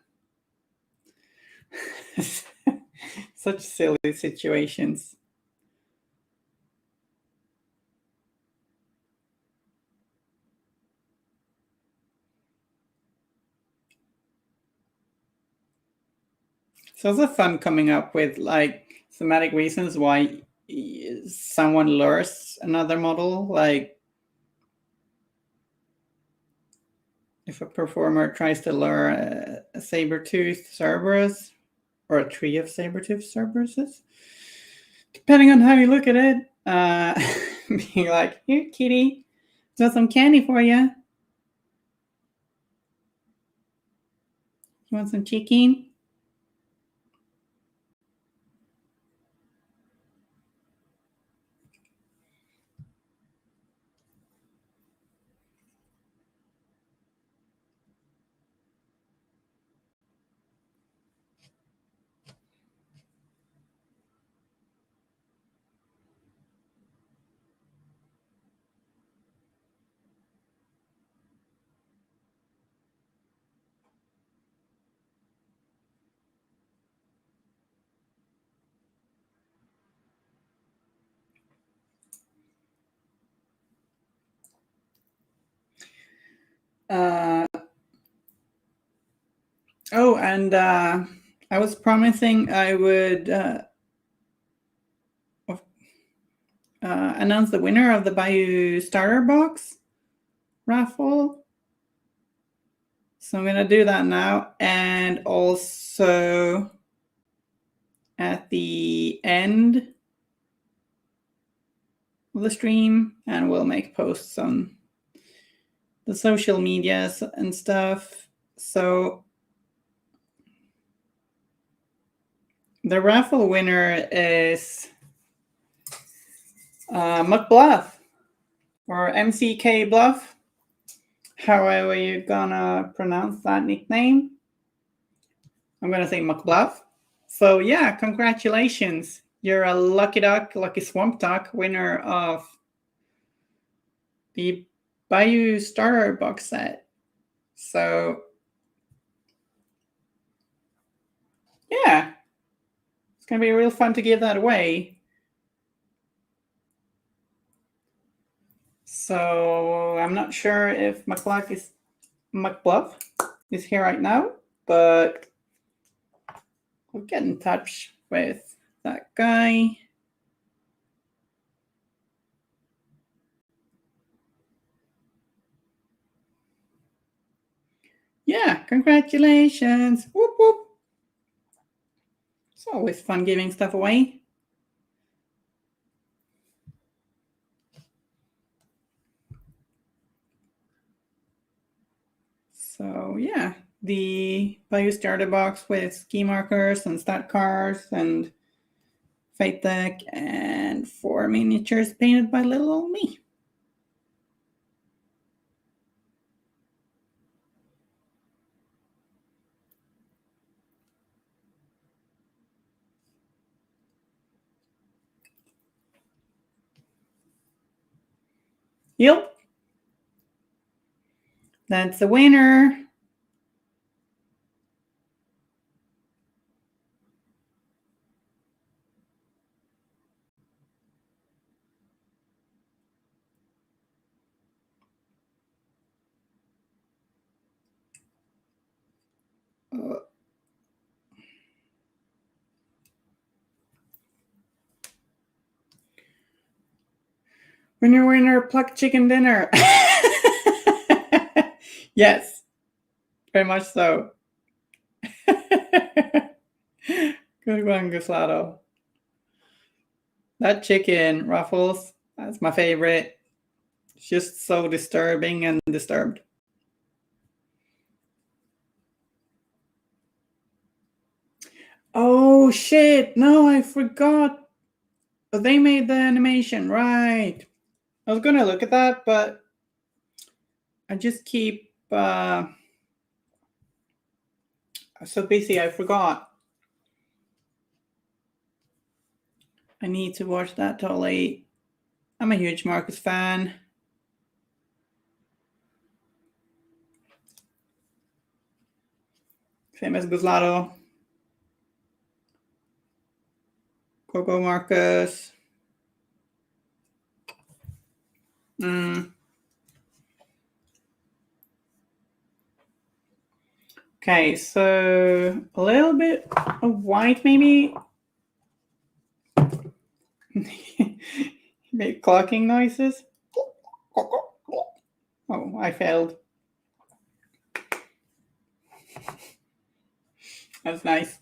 to. Such silly situations. It's also fun coming up with like thematic reasons why someone lures another model. Like if a performer tries to lure a saber-toothed Cerberus or a tree of saber-toothed Cerberuses, depending on how you look at it, being like, "Here, kitty, got some candy for you. You want some chicken?" Oh, and I was promising I would announce the winner of the Bayou Starter Box raffle. So I'm going to do that now. And also at the end of the stream, and we'll make posts on the social medias and stuff. So the raffle winner is McBluff or MCK Bluff, however you're gonna pronounce that nickname. I'm gonna say McBluff. So yeah, congratulations. You're a lucky duck, lucky swamp duck winner of the Bayou Starter box set. So yeah, it's going to be real fun to give that away. So I'm not sure if McBluff is here right now, but we'll get in touch with that guy. Yeah, congratulations. Whoop, whoop. It's always fun giving stuff away. So yeah, the Bayou starter box with ski markers and stat cards and fate deck and 4 miniatures painted by little old me. Yep. That's the winner. Winner, pluck chicken dinner. Yes, very much so. Good one, Guslado. That chicken, Ruffles, that's my favorite. It's just so disturbing and disturbed. Oh, shit. No, I forgot. They made the animation, right. I was going to look at that, but I just keep so busy, I forgot. I need to watch that totally. I'm a huge Marcus fan. Same as Guslado. Coco Marcus. Okay, so a little bit of white maybe. Make clocking noises. Oh, I failed. That's nice.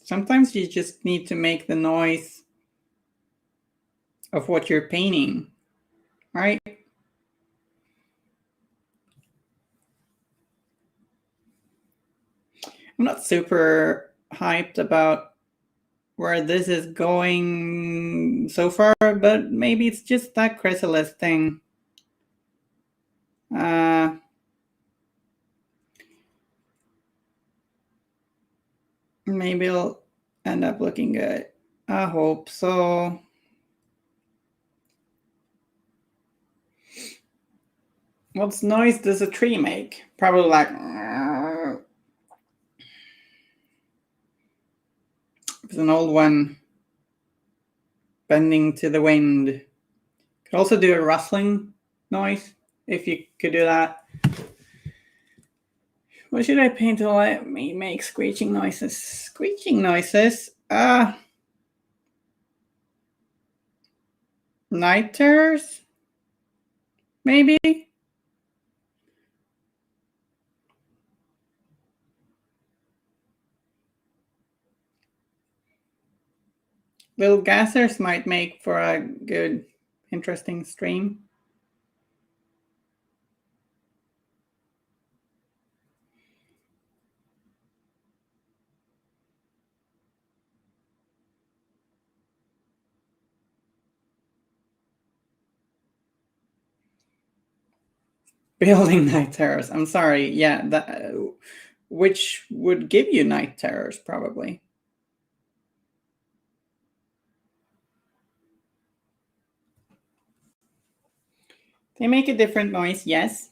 Sometimes you just need to make the noise of what you're painting, right? I'm not super hyped about where this is going so far, but maybe it's just that chrysalis thing. Maybe it'll end up looking good. I hope so. What noise does a tree make? Probably like... It's an old one. Bending to the wind. Could also do a rustling noise, if you could do that. What should I paint to let me make screeching noises? Screeching noises? Night terrors? Maybe? Little gassers might make for a good, interesting stream. Building night terrors. I'm sorry. Yeah, that, which would give you night terrors, probably. They make a different noise, yes.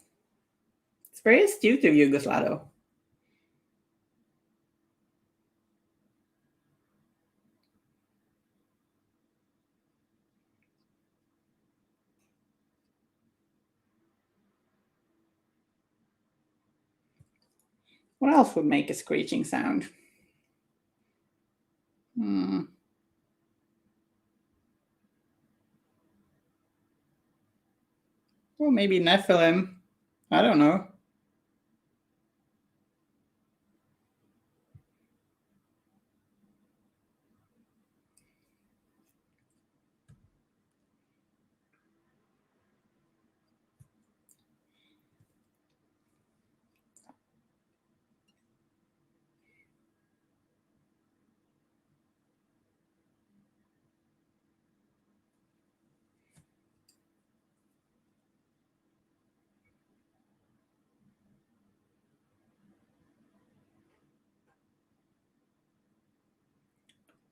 very astute of you, Guslado. What else would make a screeching sound? Well, maybe Nephilim. I don't know.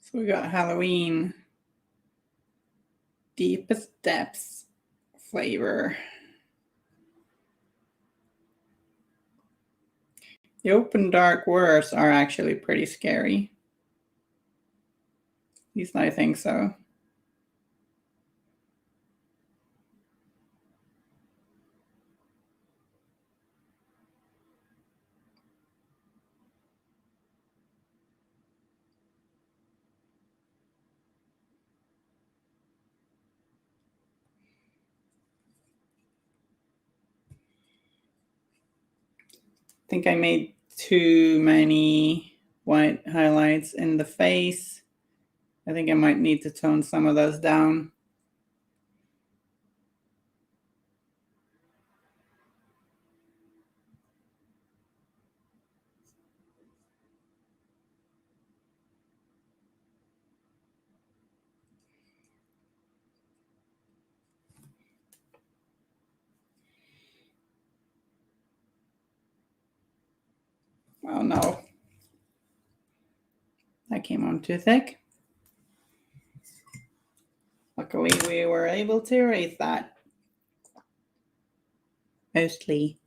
So we got Halloween, deepest depths flavor. The open dark words are actually pretty scary. At least I think so. I think I made too many white highlights in the face. I think I might need to tone some of those down. Oh no, that came on too thick. Luckily, we were able to erase that. Mostly.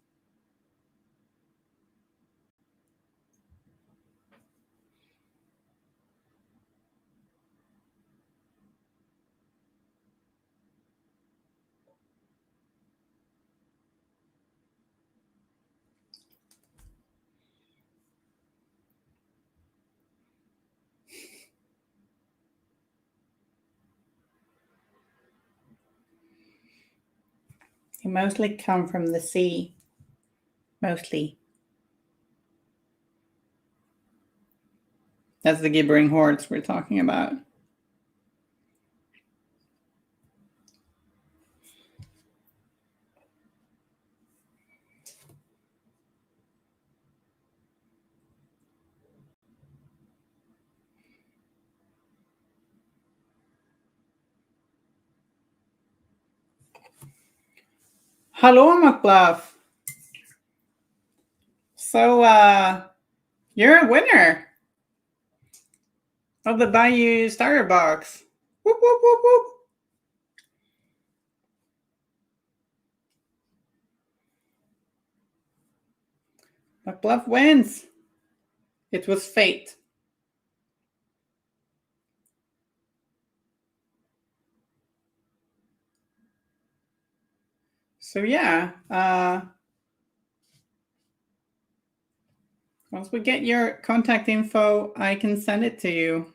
They mostly come from the sea. Mostly. That's the gibbering hordes we're talking about. Hello, McBluff. So, you're a winner of the Bayou Starter Box. Whoop, whoop, whoop, whoop. McBluff wins. It was fate. So yeah, once we get your contact info, I can send it to you.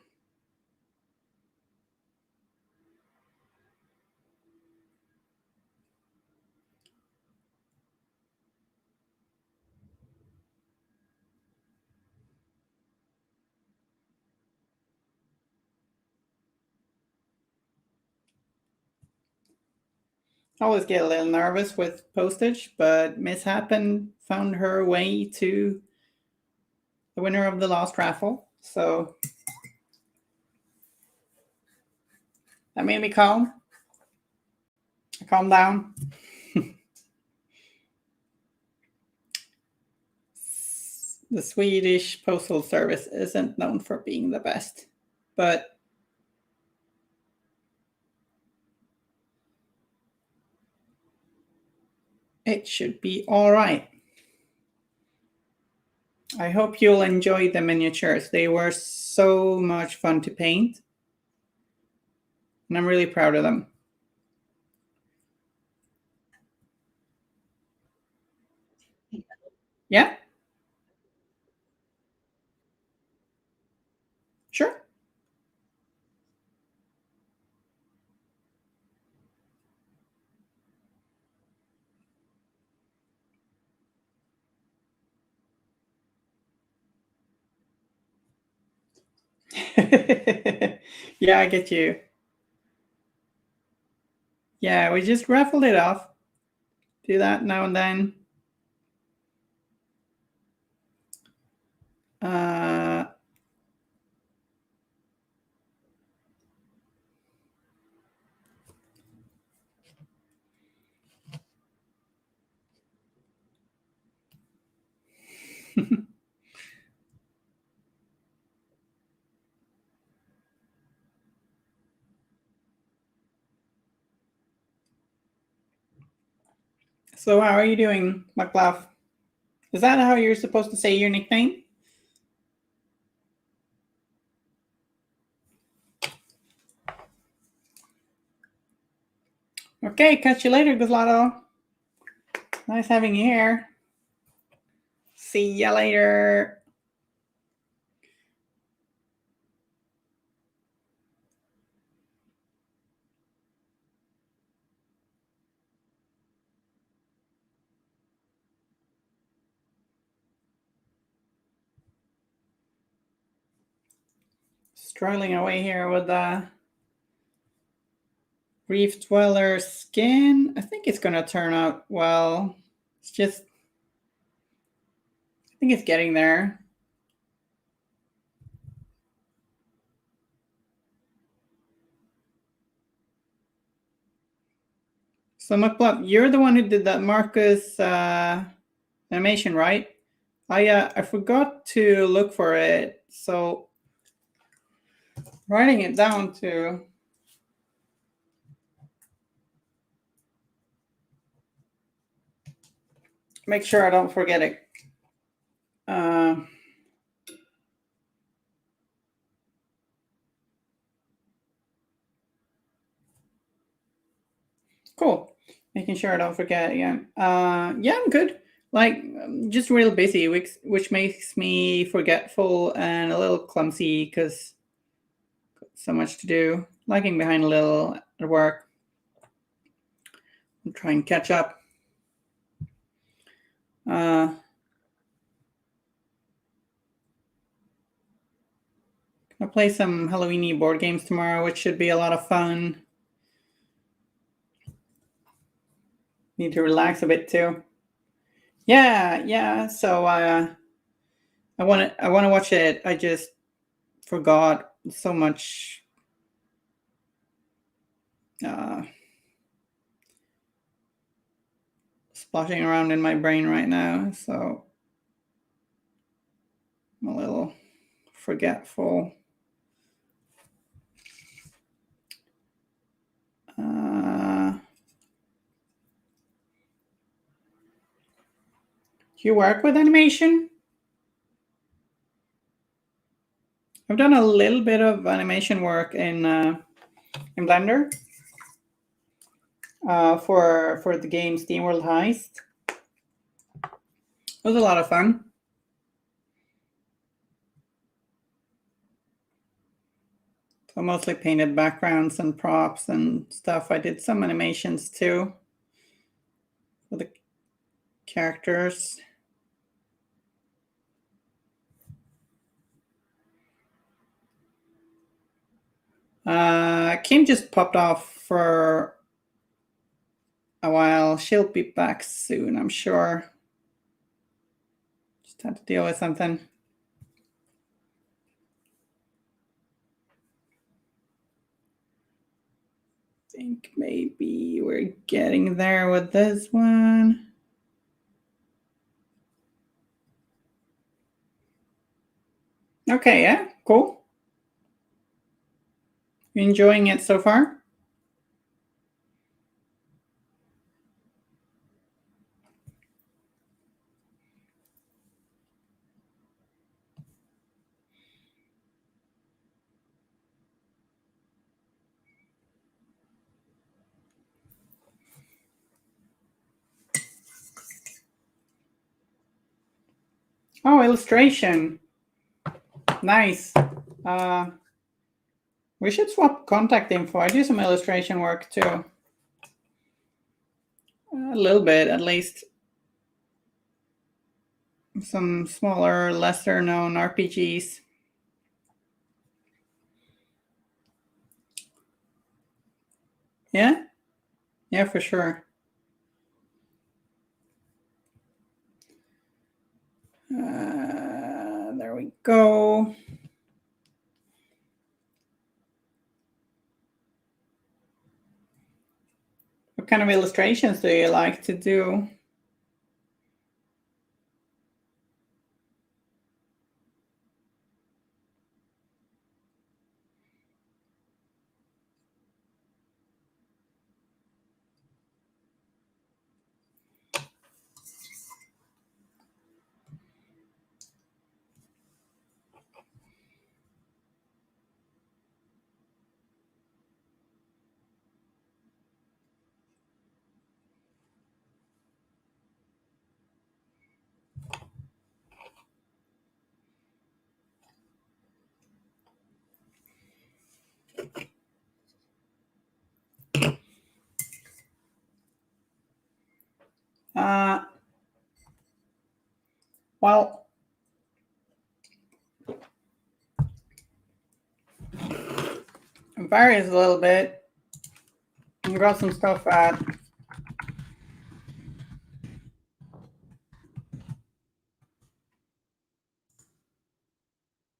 I always get a little nervous with postage, but Miss Happen found her way to the winner of the last raffle. So that made me calm. I calmed down. The Swedish Postal Service isn't known for being the best, but it should be all right. I hope you'll enjoy the miniatures. They were so much fun to paint, and I'm really proud of them. Yeah, sure. Yeah, I get you. Yeah, we just raffled it off. Do that now and then. Uh, so, how are you doing, McLaugh? Is that how you're supposed to say your nickname? Okay, catch you later, Guzlato. Nice having you here. See ya later. Struggling away here with the Reefdweller skin. I think it's gonna turn out well. It's just, I think it's getting there. So McLeod, you're the one who did that Marcus animation, right? I forgot to look for it, so writing it down to make sure I don't forget it. Cool. Making sure I don't forget again. Yeah, I'm good. Like, just real busy, which makes me forgetful and a little clumsy because so much to do. Lagging behind a little at work. I'm trying to catch up. Gonna play some Halloweeny board games tomorrow, which should be a lot of fun. Need to relax a bit too. Yeah, yeah. So I want to watch it. I just forgot so much. Uh, Splashing around in my brain right now, so I'm a little forgetful. Do you work with animation? I've done a little bit of animation work in Blender for the game SteamWorld Heist. It was a lot of fun. So mostly painted backgrounds and props and stuff. I did some animations too for the characters. Kim just popped off for a while. She'll be back soon, I'm sure. Just had to deal with something. I think maybe we're getting there with this one. Okay, yeah, cool. You enjoying it so far? Oh, illustration. Nice. We should swap contact info. I do some illustration work too. A little bit, at least. Some smaller, lesser known RPGs. Yeah? Yeah, for sure. There we go. What kind of illustrations do you like to do? Well, it varies a little bit. I got some stuff at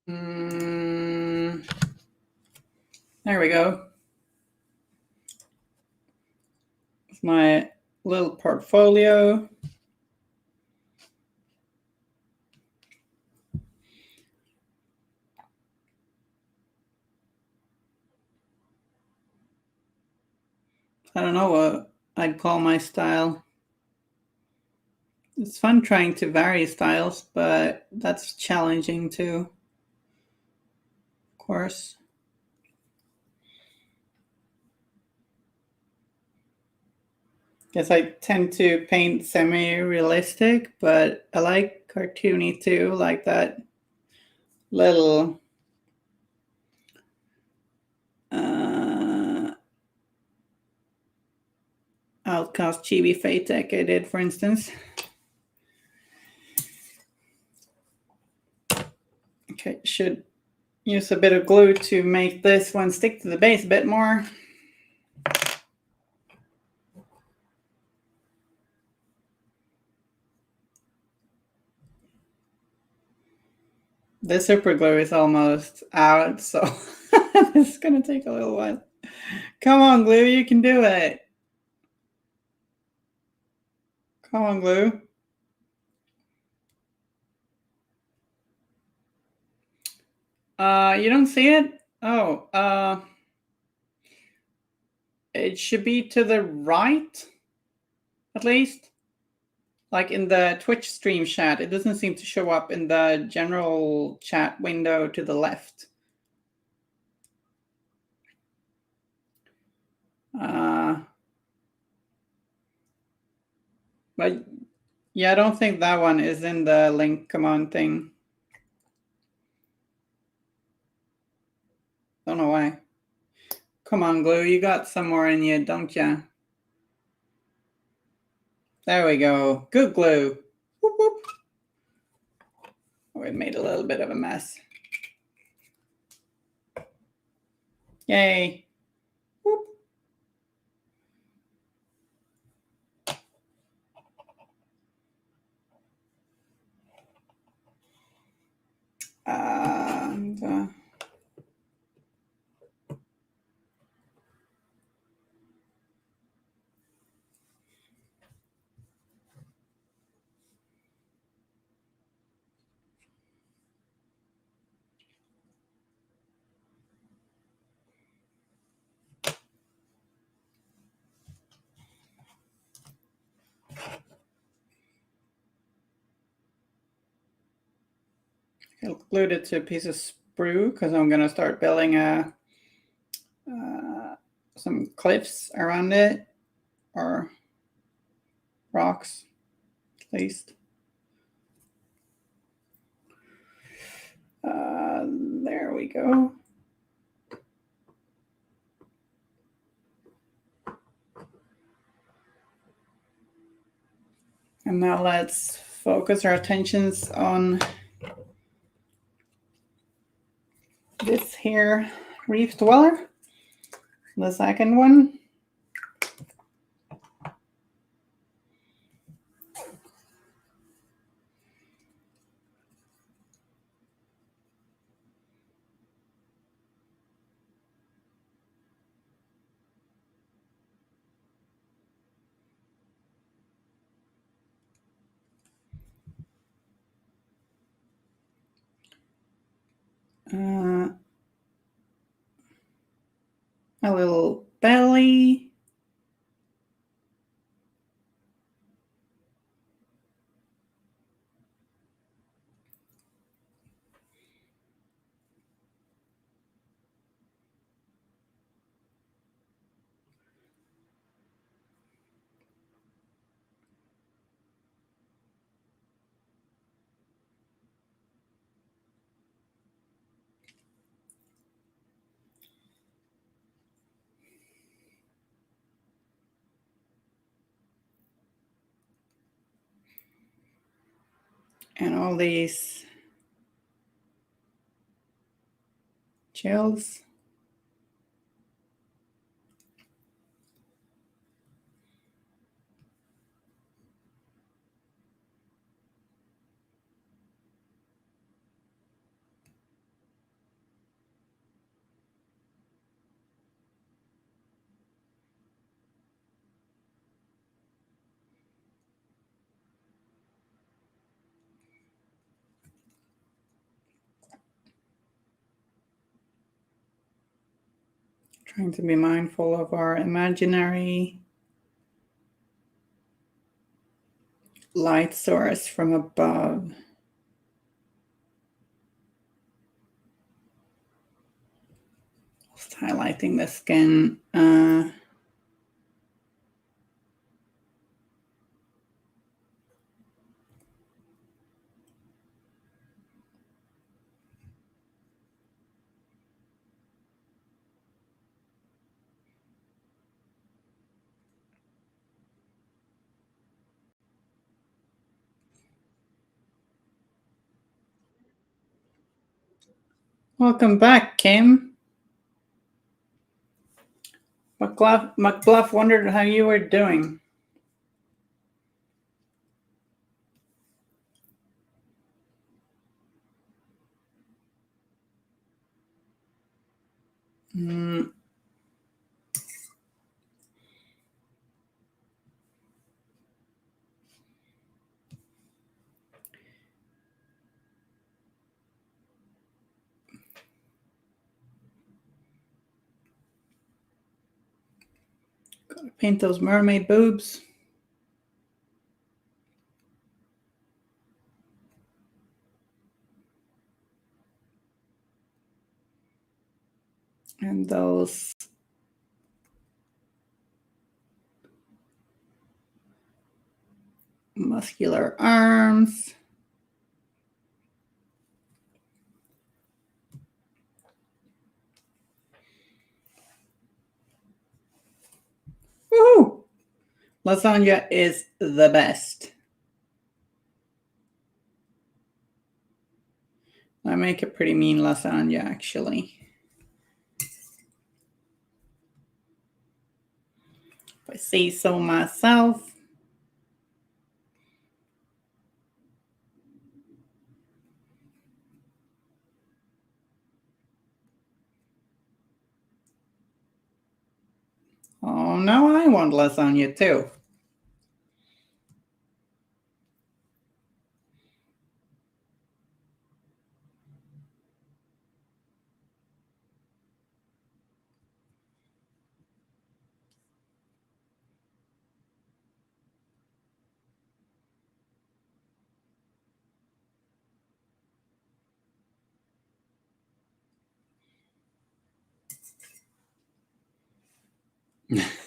there we go. It's my little portfolio. I don't know what I'd call my style. It's fun trying to vary styles, but that's challenging too, of course. Guess I tend to paint semi-realistic, but I like cartoony too, like that little Outcast Chibi Fate deck I did, for instance. Okay, should use a bit of glue to make this one stick to the base a bit more. The super glue is almost out, so this is going to take a little while. Come on, glue, you can do it. Come on, glue. You don't see it? Oh, it should be to the right, at least. Like in the Twitch stream chat, it doesn't seem to show up in the general chat window to the left. But yeah, I don't think that one is in the link command thing. Don't know why. Come on, glue, you got some more in you, don't ya? There we go. Good glue. Whoop, whoop. Oh, it made a little bit of a mess. Yay. Whoop. And I glued it to a piece of sprue because I'm going to start building some cliffs around it, or rocks, at least. There we go. And now let's focus our attentions on this here Reefdweller, the second one. A little belly. And all these gels. Trying to be mindful of our imaginary light source from above. Just highlighting the skin. Welcome back, Kim. McBluff wondered how you were doing. Gotta paint those mermaid boobs. And those muscular arms. Woohoo! Lasagna is the best. I make a pretty mean lasagna, actually. If I say so myself. Oh, now I want lasagna too.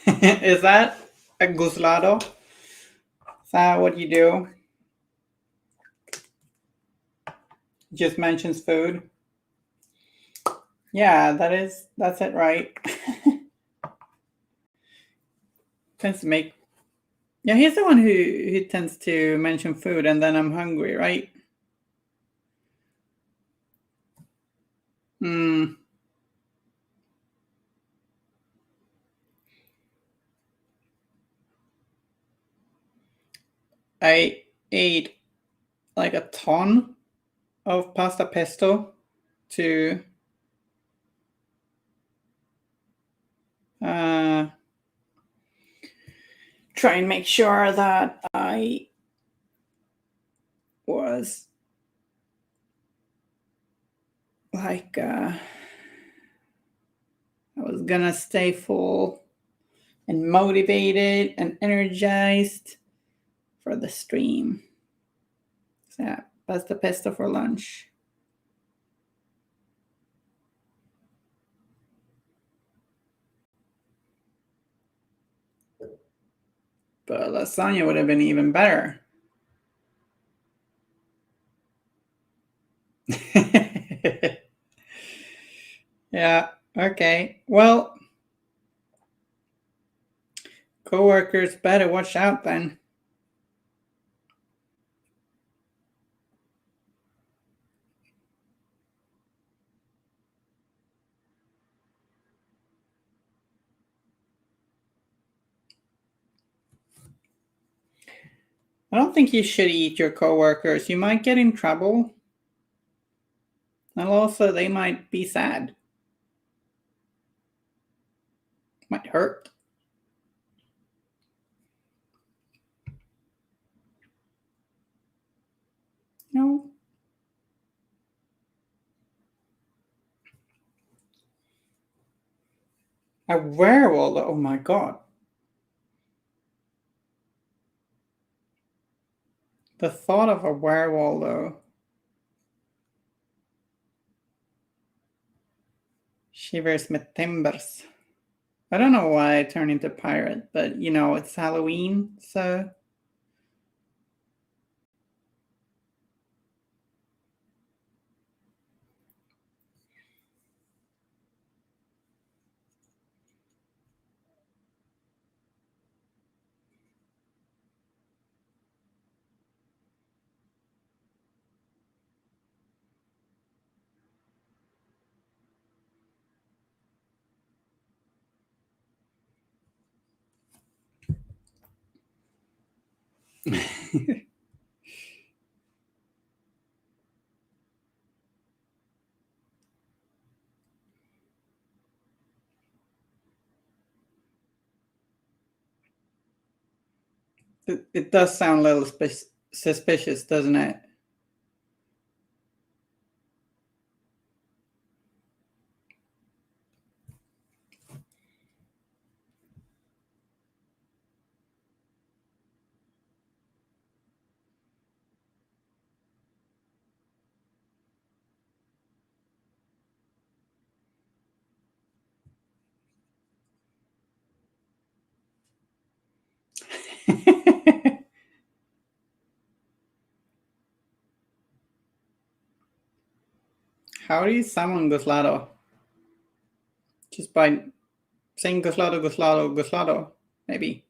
Is that a guslado? Is that what you do? Just mentions food. Yeah, that's it, right? Tends to make. Yeah, he's the one who tends to mention food, and then I'm hungry, right? Hmm. I ate like a ton of pasta pesto to uh, try and make sure that I was like I was gonna stay full and motivated and energized for the stream. So yeah, pasta pesto for lunch. But lasagna would have been even better. Yeah, okay. Well, coworkers better watch out then. I don't think you should eat your coworkers. You might get in trouble. And also, they might be sad. Might hurt. No. A werewolf. Oh my god. The thought of a werewolf, though. Shivers me timbers. I don't know why I turned into pirate, but you know, it's Halloween, so. It does sound a little suspicious, doesn't it? How do you summon Guslado? Just by saying Guslado, Guslado, Guslado, maybe.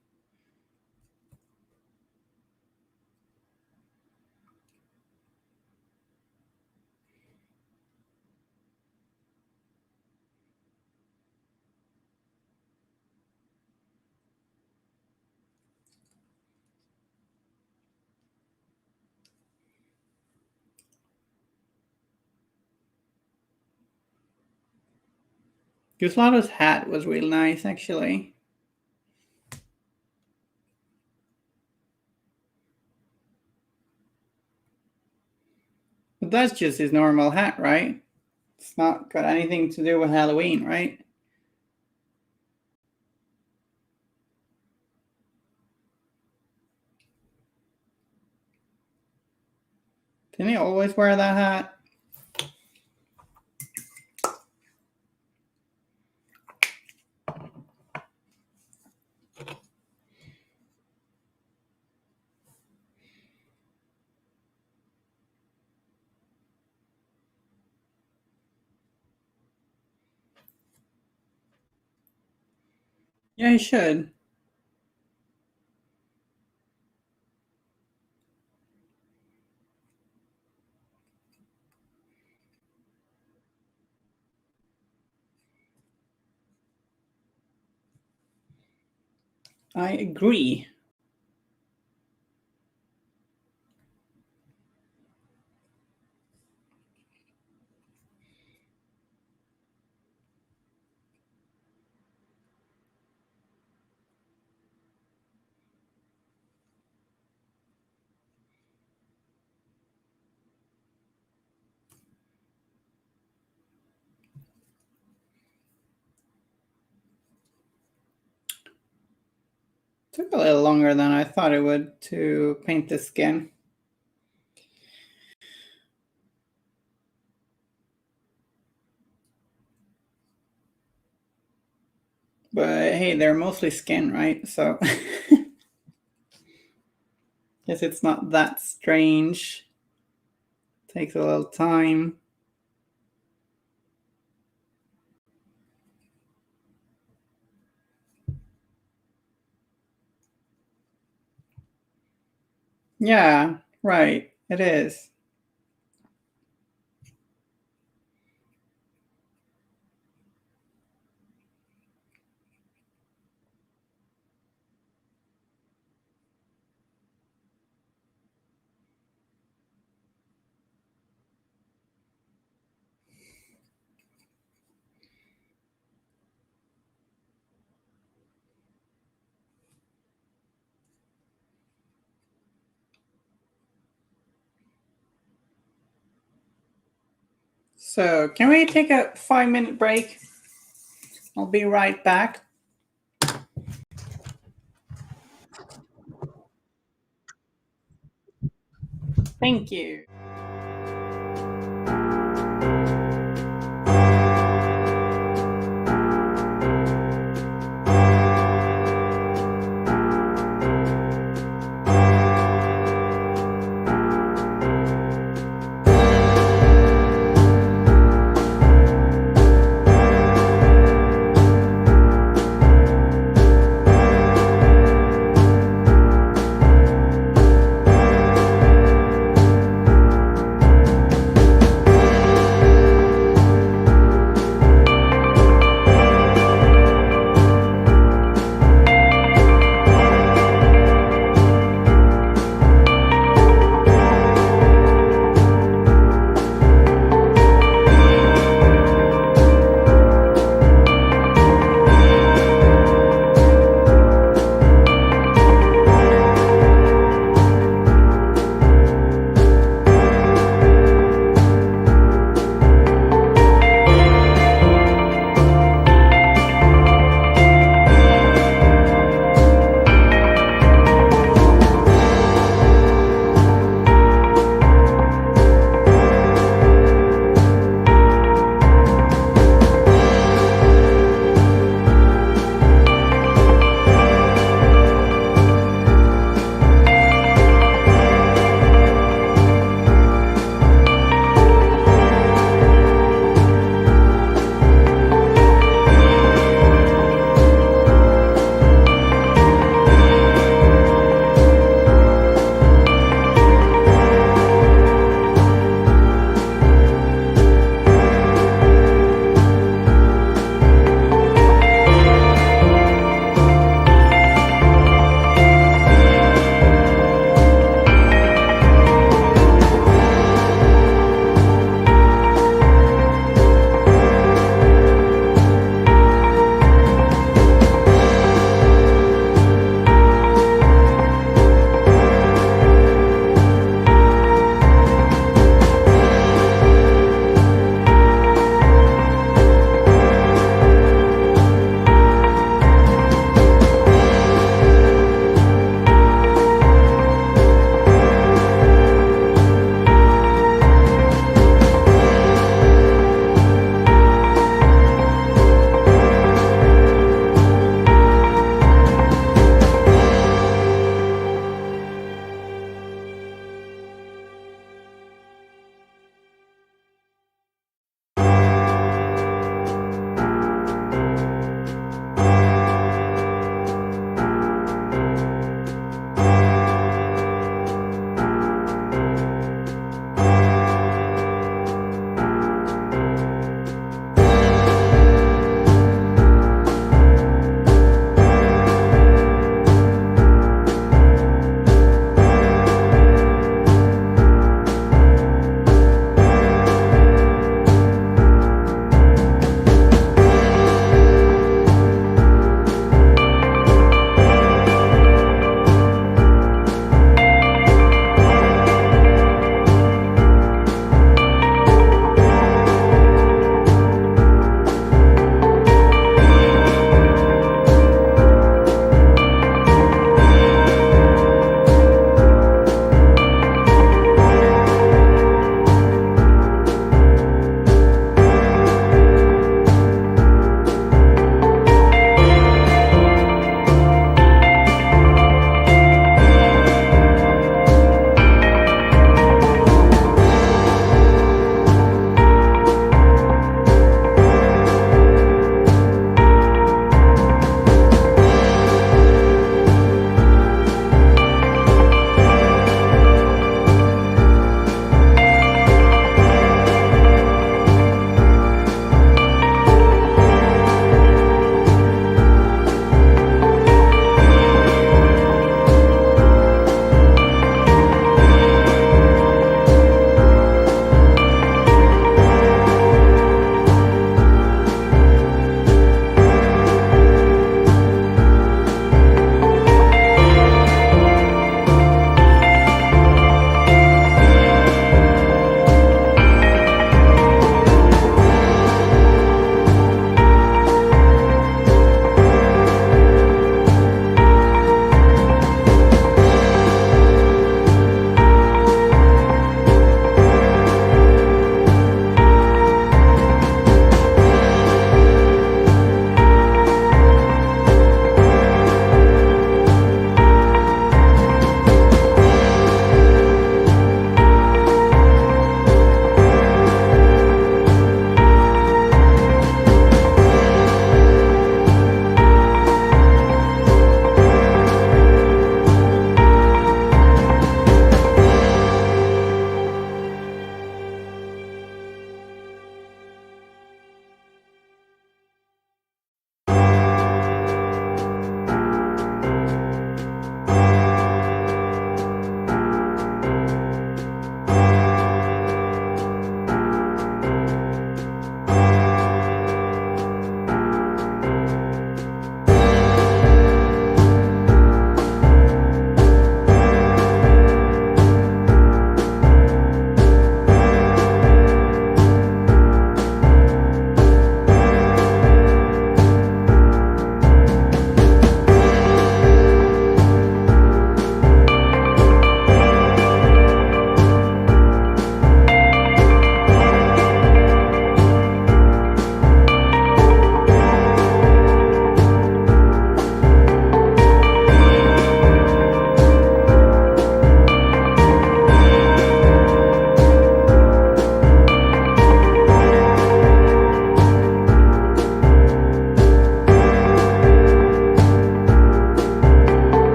Guslado's hat was real nice, actually. But that's just his normal hat, right? It's not got anything to do with Halloween, right? Didn't he always wear that hat? Yeah, you should. I agree. Took a little longer than I thought it would to paint the skin. But hey, they're mostly skin, right? So guess it's not that strange. Takes a little time. Yeah, right. It is. So, can we take a 5-minute break? I'll be right back. Thank you.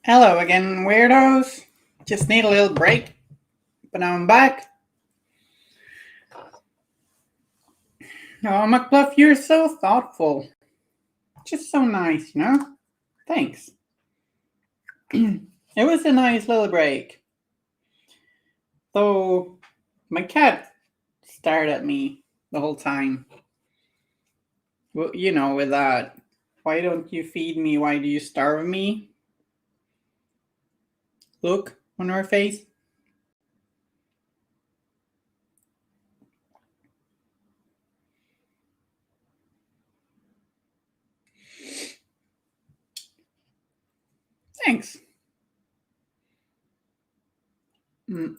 Hello again, weirdos. Just need a little break, but now I'm back. Oh, McBluff, you're so thoughtful. Just so nice, you know? Thanks. It was a nice little break. Though my cat stared at me the whole time. Well, you know, with that, why don't you feed me? Why do you starve me? Look on her face. Thanks. Gonna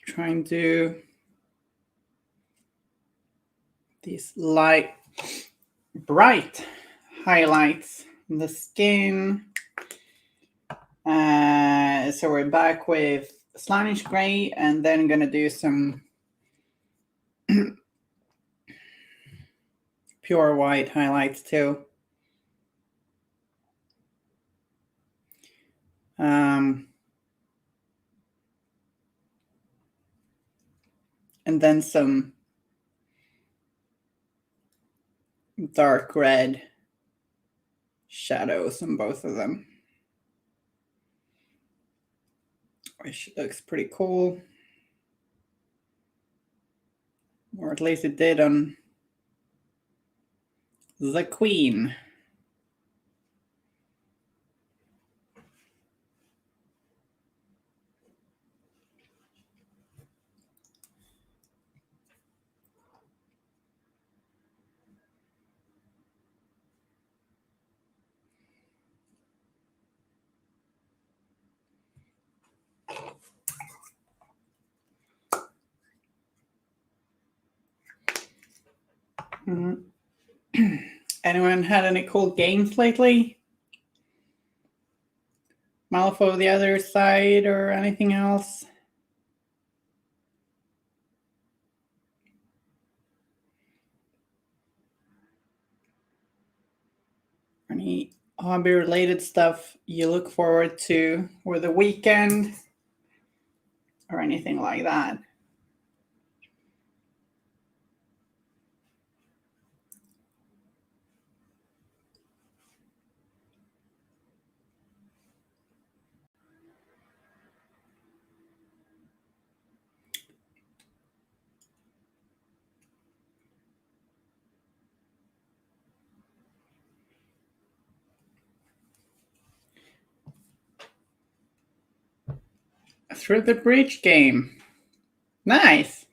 try and do these light, bright highlights in the skin. So we're back with Slanish Gray, and then gonna do some pure white highlights too. And then some dark red shadows on both of them, which looks pretty cool. Or at least it did on the Queen. Anyone had any cool games lately? Malifaux the other side or anything else? Any hobby related stuff you look forward to or the weekend or anything like that? Through the Bridge game. Nice.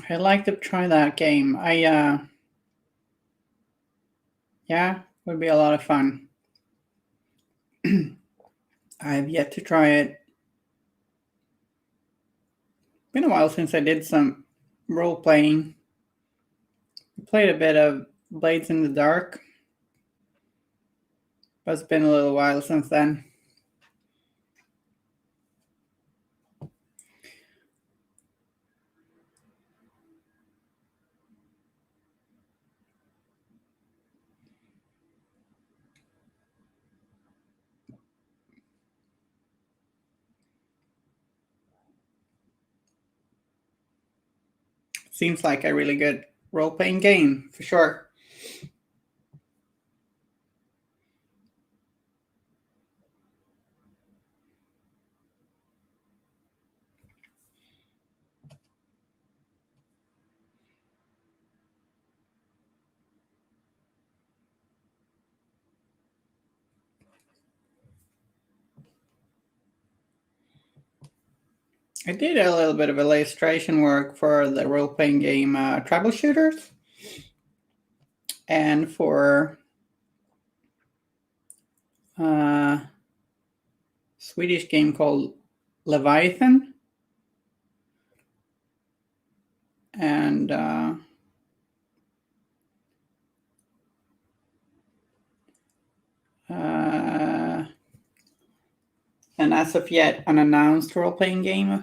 I'd like to try that game. Yeah, would be a lot of fun. I've yet to try it. Been a while since I did some role playing. I played a bit of Blades in the Dark, but it's been a little while since then. Seems like a really good role-playing game, for sure. I did a little bit of illustration work for the role-playing game Troubleshooters, and for a Swedish game called Leviathan, and and as of yet unannounced role-playing game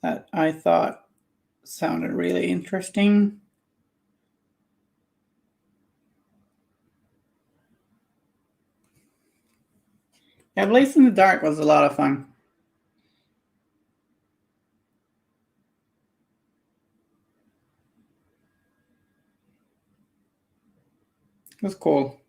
that I thought sounded really interesting. Yeah, Blaze in the Dark was a lot of fun. It was cool.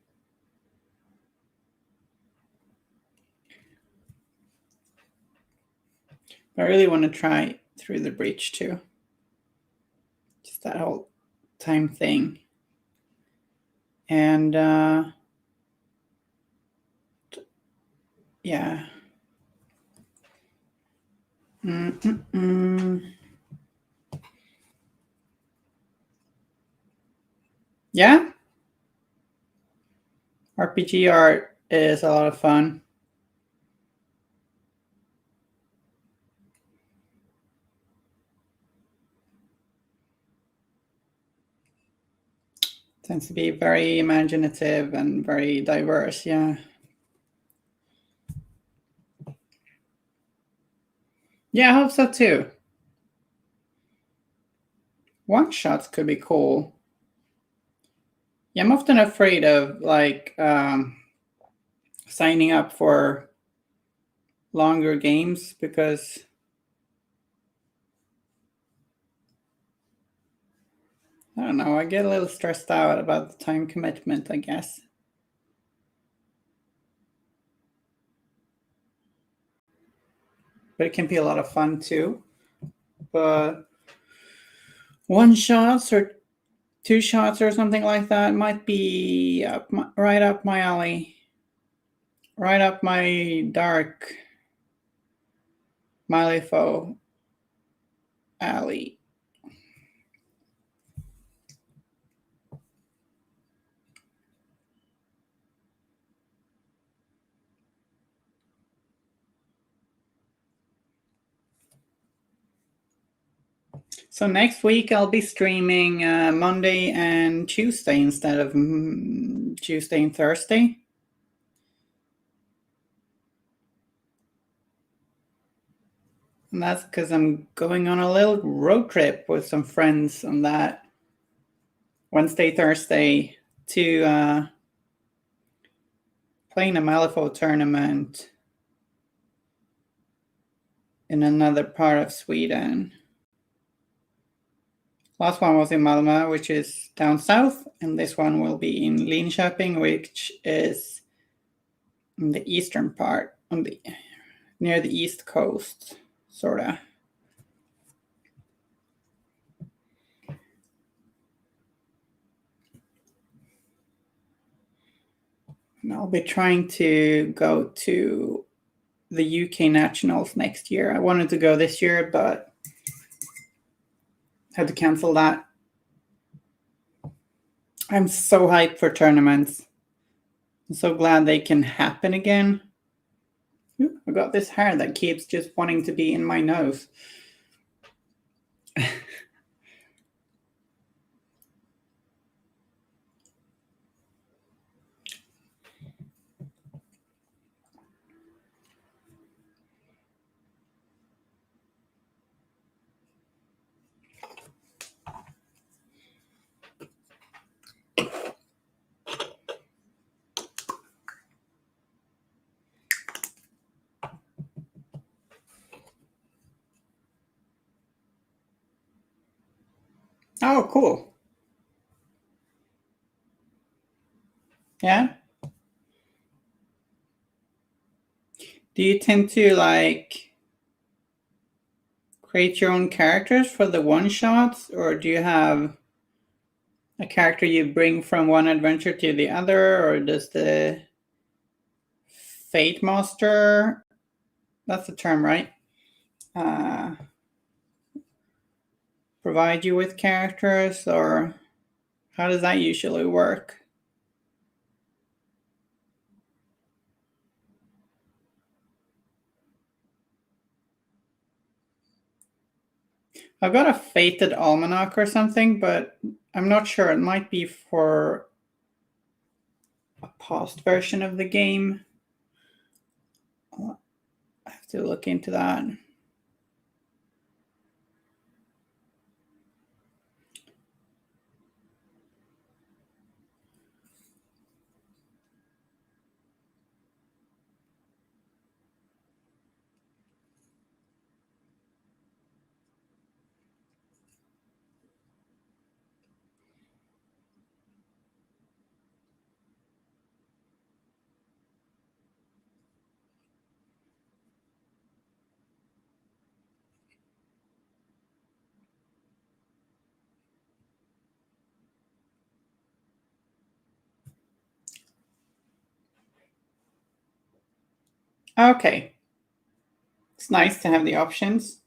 I really want to try Through the Breach too. Just that whole time thing. And yeah. Yeah. RPG art is a lot of fun. Tends to be very imaginative and very diverse, yeah. Yeah, I hope so too. One shots could be cool. Yeah, I'm often afraid of like signing up for longer games because I don't know, I get a little stressed out about the time commitment, I guess. But it can be a lot of fun too. But one shots or two shots or something like that might be right up my alley. Right up my dark Malifaux alley. So next week I'll be streaming Monday and Tuesday instead of Tuesday and Thursday. And that's because I'm going on a little road trip with some friends on that Wednesday, Thursday to play in a Malifaux tournament in another part of Sweden. Last one was in Malmö, which is down south, and this one will be in Linköping, which is in the eastern part, near the east coast, sorta. And I'll be trying to go to the UK Nationals next year. I wanted to go this year, but had to cancel that. I'm so hyped for tournaments. I'm so glad they can happen again. Ooh, I got this hair that keeps just wanting to be in my nose. Oh, cool. Yeah. Do you tend to like create your own characters for the one shots, or do you have a character you bring from one adventure to the other, or does the Fate Master, that's the term, right? Provide you with characters, or how does that usually work? I've got a Fated Almanac or something, but I'm not sure. It might be for a past version of the game. I have to look into that. Okay. It's nice to have the options.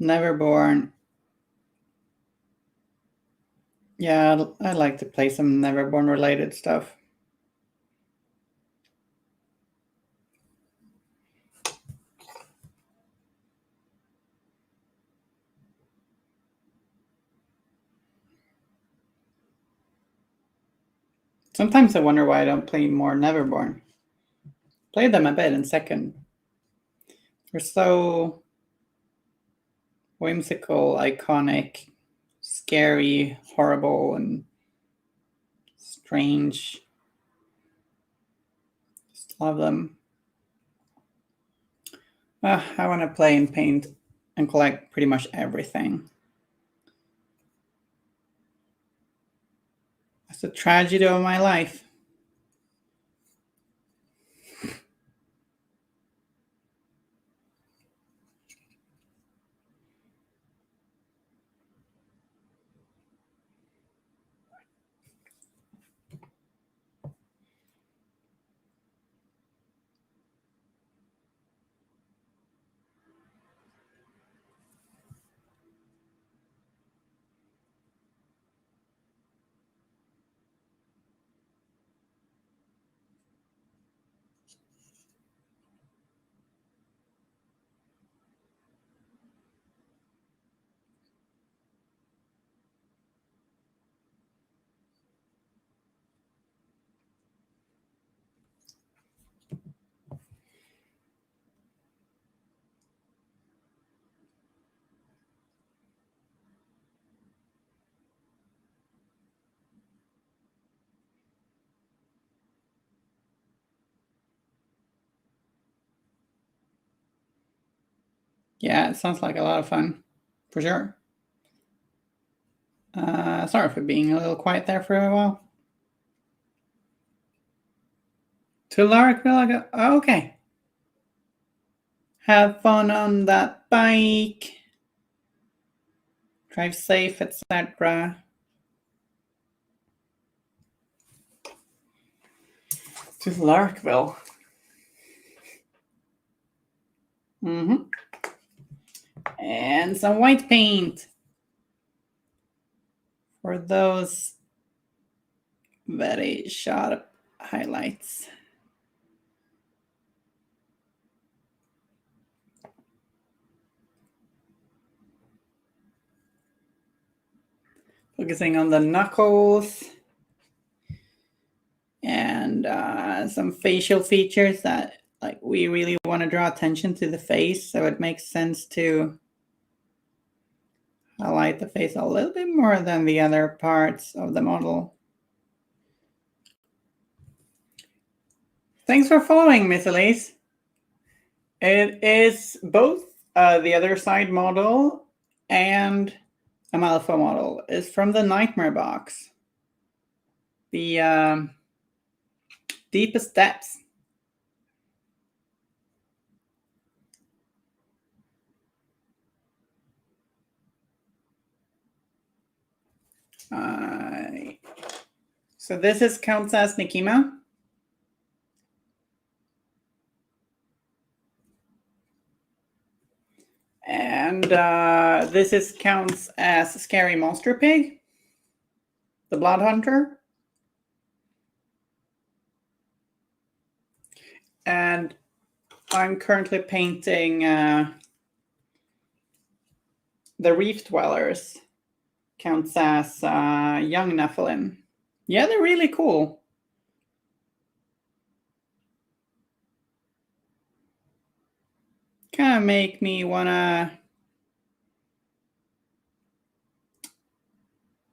Neverborn. Yeah, I'd like to play some Neverborn related stuff. Sometimes I wonder why I don't play more Neverborn. Played them a bit in second. They're so whimsical, iconic, scary, horrible, and strange. Just love them. I want to play and paint and collect pretty much everything. It's a tragedy of my life. Yeah, it sounds like a lot of fun, for sure. Sorry for being a little quiet there for a while. To Larkville, I go, oh, okay. Have fun on that bike. Drive safe, etc. To Larkville. Mm-hmm. And some white paint for those very sharp highlights. Focusing on the knuckles and some facial features that like we really want to draw attention to the face, so it makes sense to highlight the face a little bit more than the other parts of the model. Thanks for following, Miss Elise. It is both the other side model and Amalfa model. It's from the Nightmare box. The Deepest Depths. So this counts as Nikima. And this counts as Scary Monster Pig. the Blood Hunter. And I'm currently painting the Reefdwellers. Counts as young Nephilim. Yeah, they're really cool. Kind of make me wanna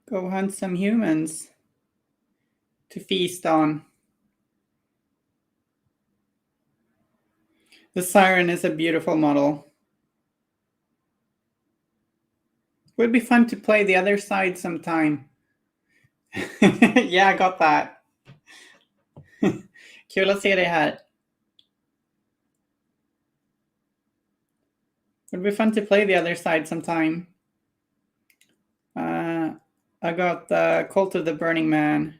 go hunt some humans to feast on. The Siren is a beautiful model. Would be fun to play the other side sometime. Yeah, I got that. Kul att se dig här. Would be fun to play the other side sometime. I got the Cult of the Burning Man.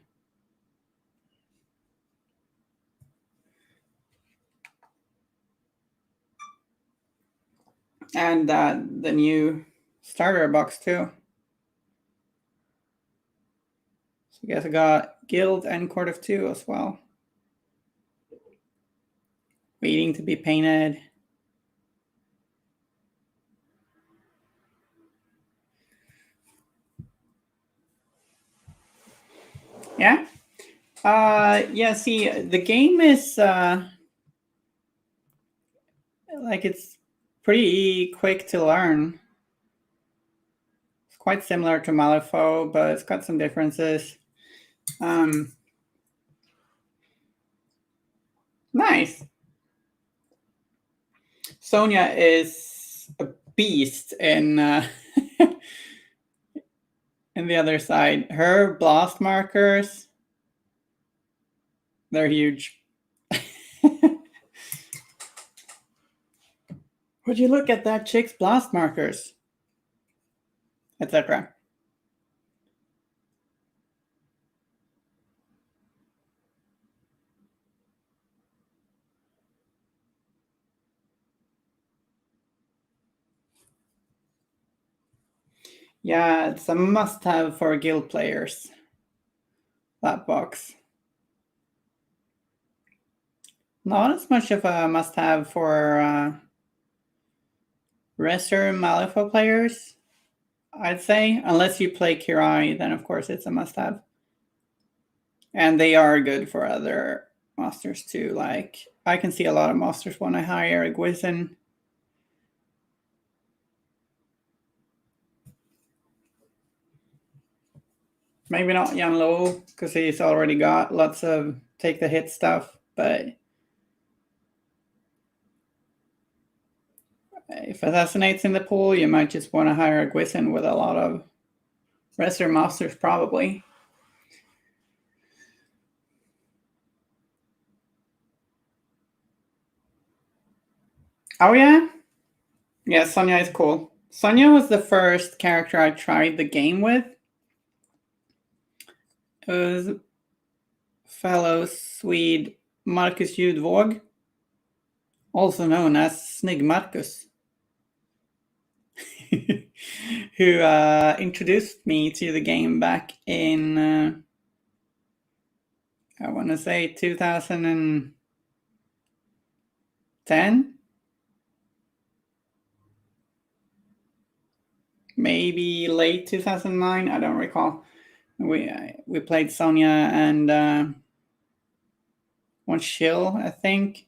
And the new starter box too. So I guess I got Guild and Court of Two as well. Waiting to be painted. Yeah. Yeah, see, the game is like it's pretty quick to learn. It's quite similar to Malifaux, but it's got some differences. Nice. Sonia is a beast in in the other side. Her blast markers, they're huge. Would you look at that chick's blast markers, etc. Yeah, it's a must-have for guild players, that box. Not as much of a must-have for Resser Malifaux players, I'd say. Unless you play Kirai, then of course it's a must-have. And they are good for other masters too. Like, I can see a lot of masters want to hire a Gwizin. Maybe not Jan Lo, because he's already got lots of take the hit stuff, but if Assassinate's in the pool, you might just want to hire a Gwizin with a lot of Resser masters, probably. Oh yeah? Yeah, Sonia is cool. Sonia was the first character I tried the game with. It was fellow Swede Marcus Judvåg, also known as Snig Marcus, who introduced me to the game back in, I want to say 2010? Maybe late 2009, I don't recall. We played Sonia and one Shill, I think.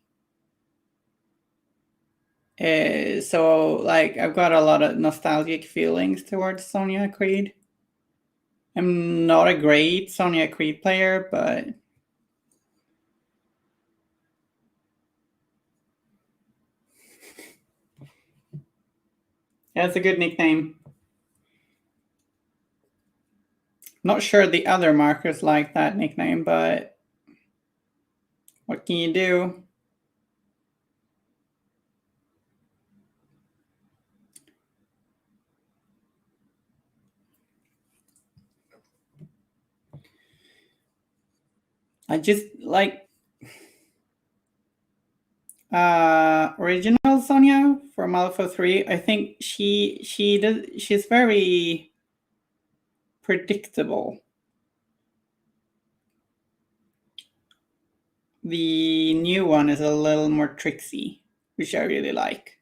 So like I've got a lot of nostalgic feelings towards Sonia Creed. I'm not a great Sonia Creed player, but yeah, it's a good nickname. Not sure the other markers like that nickname, but what can you do? I just like original Sonia from Malifaux 3. I think she's very predictable. the new one is a little more tricksy, which I really like.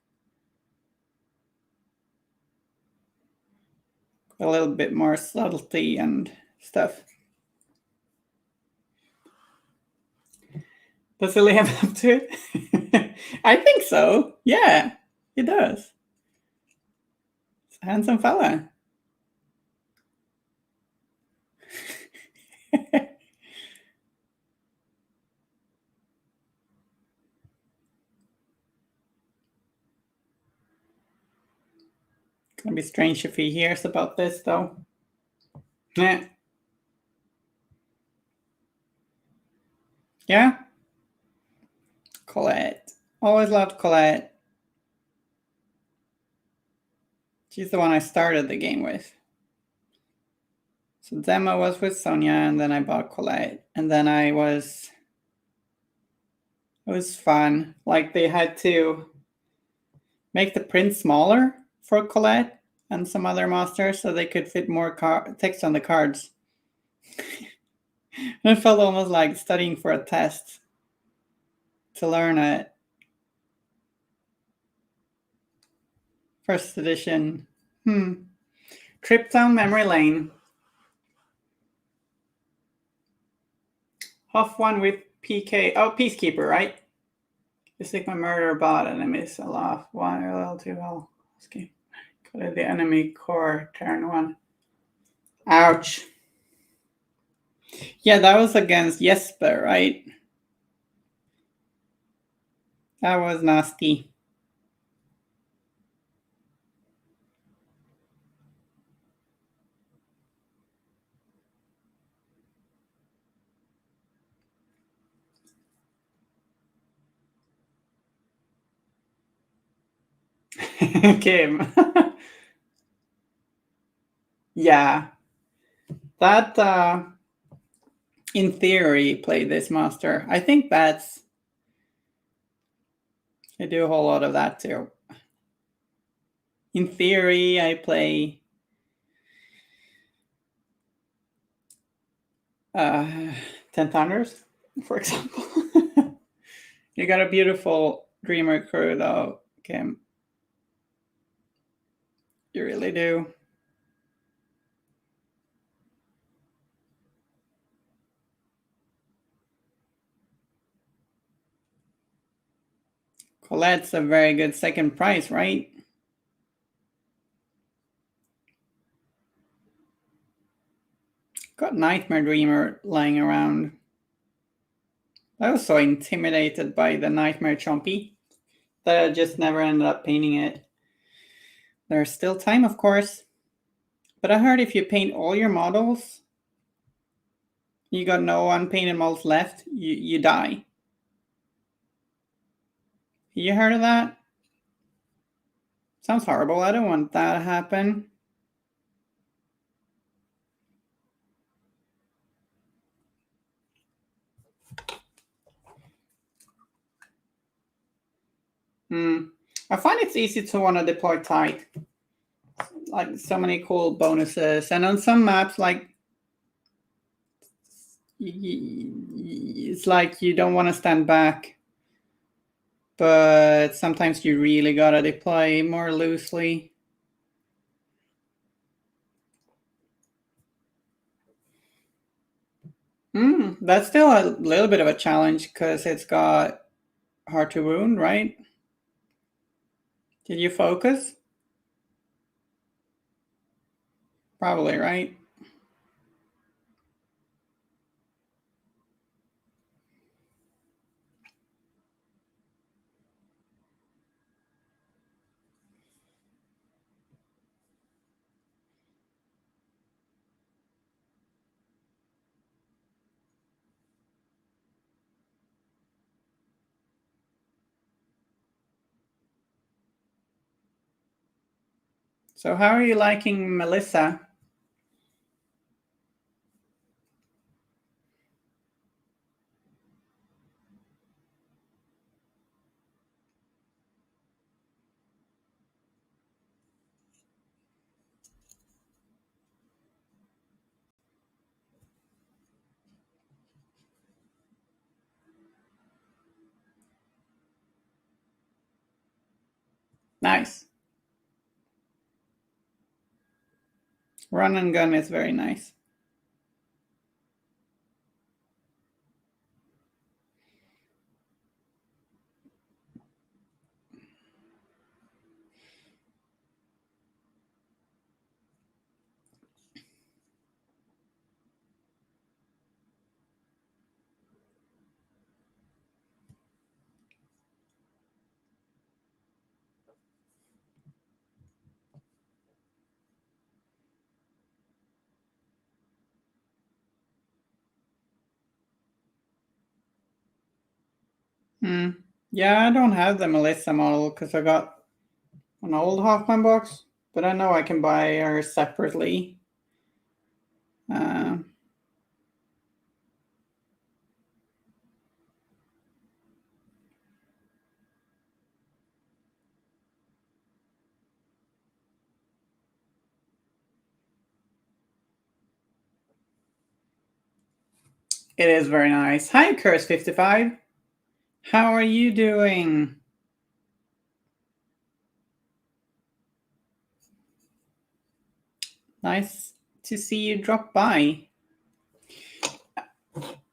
A little bit more subtlety and stuff. Does it live up to it? I think so. Yeah, it does. It's a handsome fella. Gonna be strange if he hears about this, though. Yeah. Yeah. Colette. Always loved Colette. She's the one I started the game with. So demo was with Sonia, and then I bought Colette, and then it was fun. Like they had to make the print smaller for Colette and some other monsters so they could fit more text on the cards. And it felt almost like studying for a test to learn it. First edition. Trip down memory lane. Huff one with PK. Oh, Peacekeeper, right? Just like my murder bot enemies a lot. One a little too well. Okay. Go to the enemy core, turn one. Ouch. Yeah, that was against Jesper, right? That was nasty. Kim. Yeah. That, in theory, play this monster. I think that's... I do a whole lot of that too. In theory, I play 10 Thunders, for example. You got a beautiful Dreamer crew, though, Kim. You really do. Colette's a very good second prize, right? Got Nightmare Dreamer lying around. I was so intimidated by the Nightmare Chompy that I just never ended up painting it. There's still time, of course. But I heard if you paint all your models, you got no unpainted models left, you die. You heard of that? Sounds horrible. I don't want that to happen. I find it's easy to want to deploy tight. Like so many cool bonuses. And on some maps, like it's like you don't want to stand back. But sometimes you really gotta deploy more loosely. That's still a little bit of a challenge because it's got hard to wound, right? Did you focus? Probably, right? So how are you liking Melissa? Nice. Run and gun is very nice. Yeah, I don't have the Melissa model because I got an old Hoffman box, but I know I can buy her separately. It is very nice. Hi, Curse55. How are you doing? Nice to see you drop by.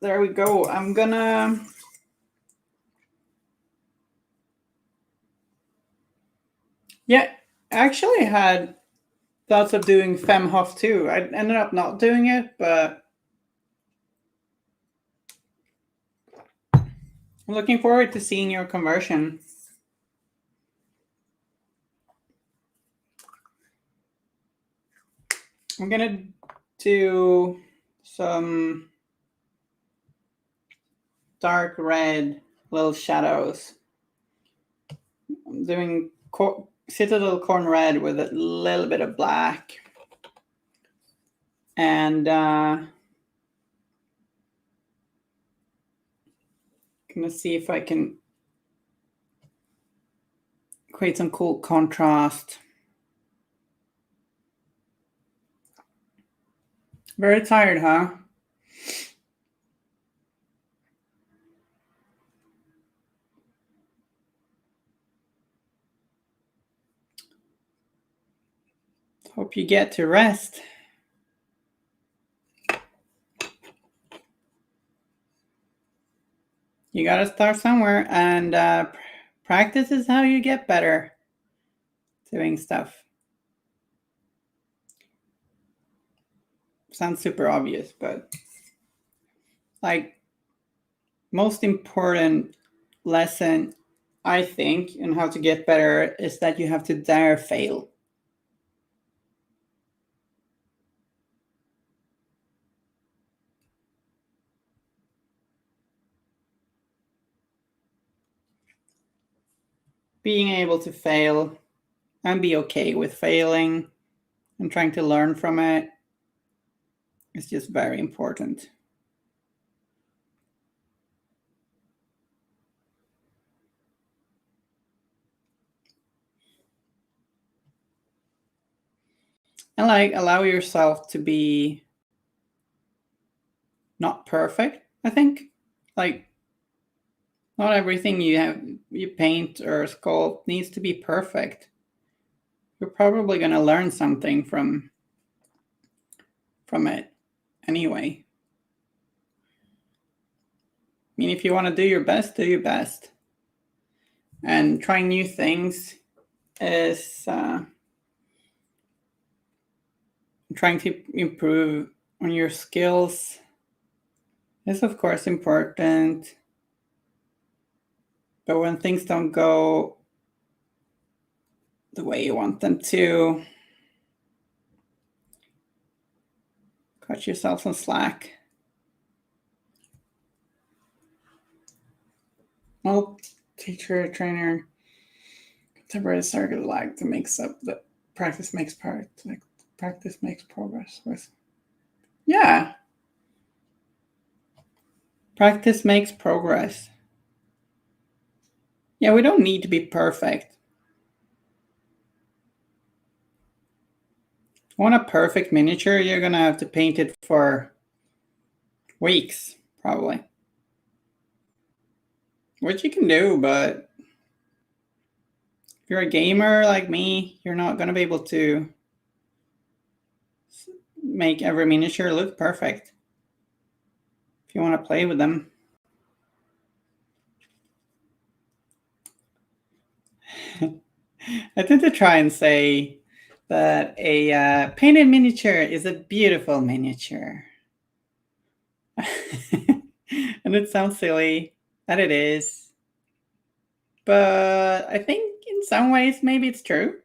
There we go. I'm gonna... Yeah, I actually had thoughts of doing FemHoff too. I ended up not doing it, but I'm looking forward to seeing your conversion. I'm gonna do some dark red little shadows. I'm doing Citadel Corn Red with a little bit of black. And gonna see if I can create some cool contrast. Very tired, huh? Hope you get to rest. You gotta start somewhere, and practice is how you get better doing stuff. Sounds super obvious, but like most important lesson I think in how to get better is that you have to dare fail. Being able to fail and be okay with failing and trying to learn from it is just very important. And like allow yourself to be not perfect, I think. Like not everything you paint or sculpt needs to be perfect. You're probably going to learn something from it anyway. I mean, if you want to do your best, do your best. And trying new things is trying to improve on your skills is, of course, important. But when things don't go the way you want them to, cut yourself some slack. Well, teacher, trainer, contemporary circuit like to mix up the practice makes part, like practice makes progress with. Yeah. Practice makes progress. Yeah, we don't need to be perfect. If you want a perfect miniature, you're gonna have to paint it for weeks, probably. Which you can do, but If you're a gamer like me, you're not going to be able to make every miniature look perfect if you want to play with them. I tend to try and say that a painted miniature is a beautiful miniature. And it sounds silly, and it is. But I think in some ways maybe it's true.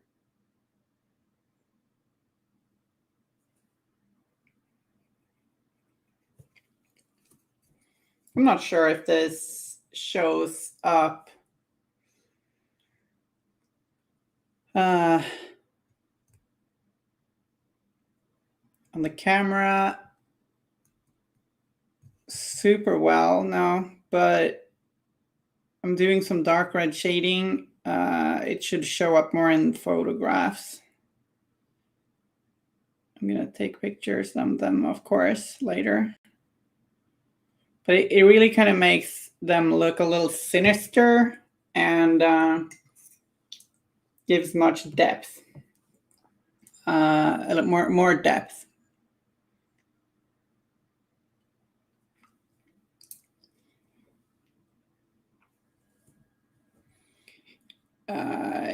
I'm not sure if this shows up on the camera super well now, but I'm doing some dark red shading. It should show up more in photographs. I'm gonna take pictures of them, of course, later. But it really kind of makes them look a little sinister and gives much depth, a little more depth.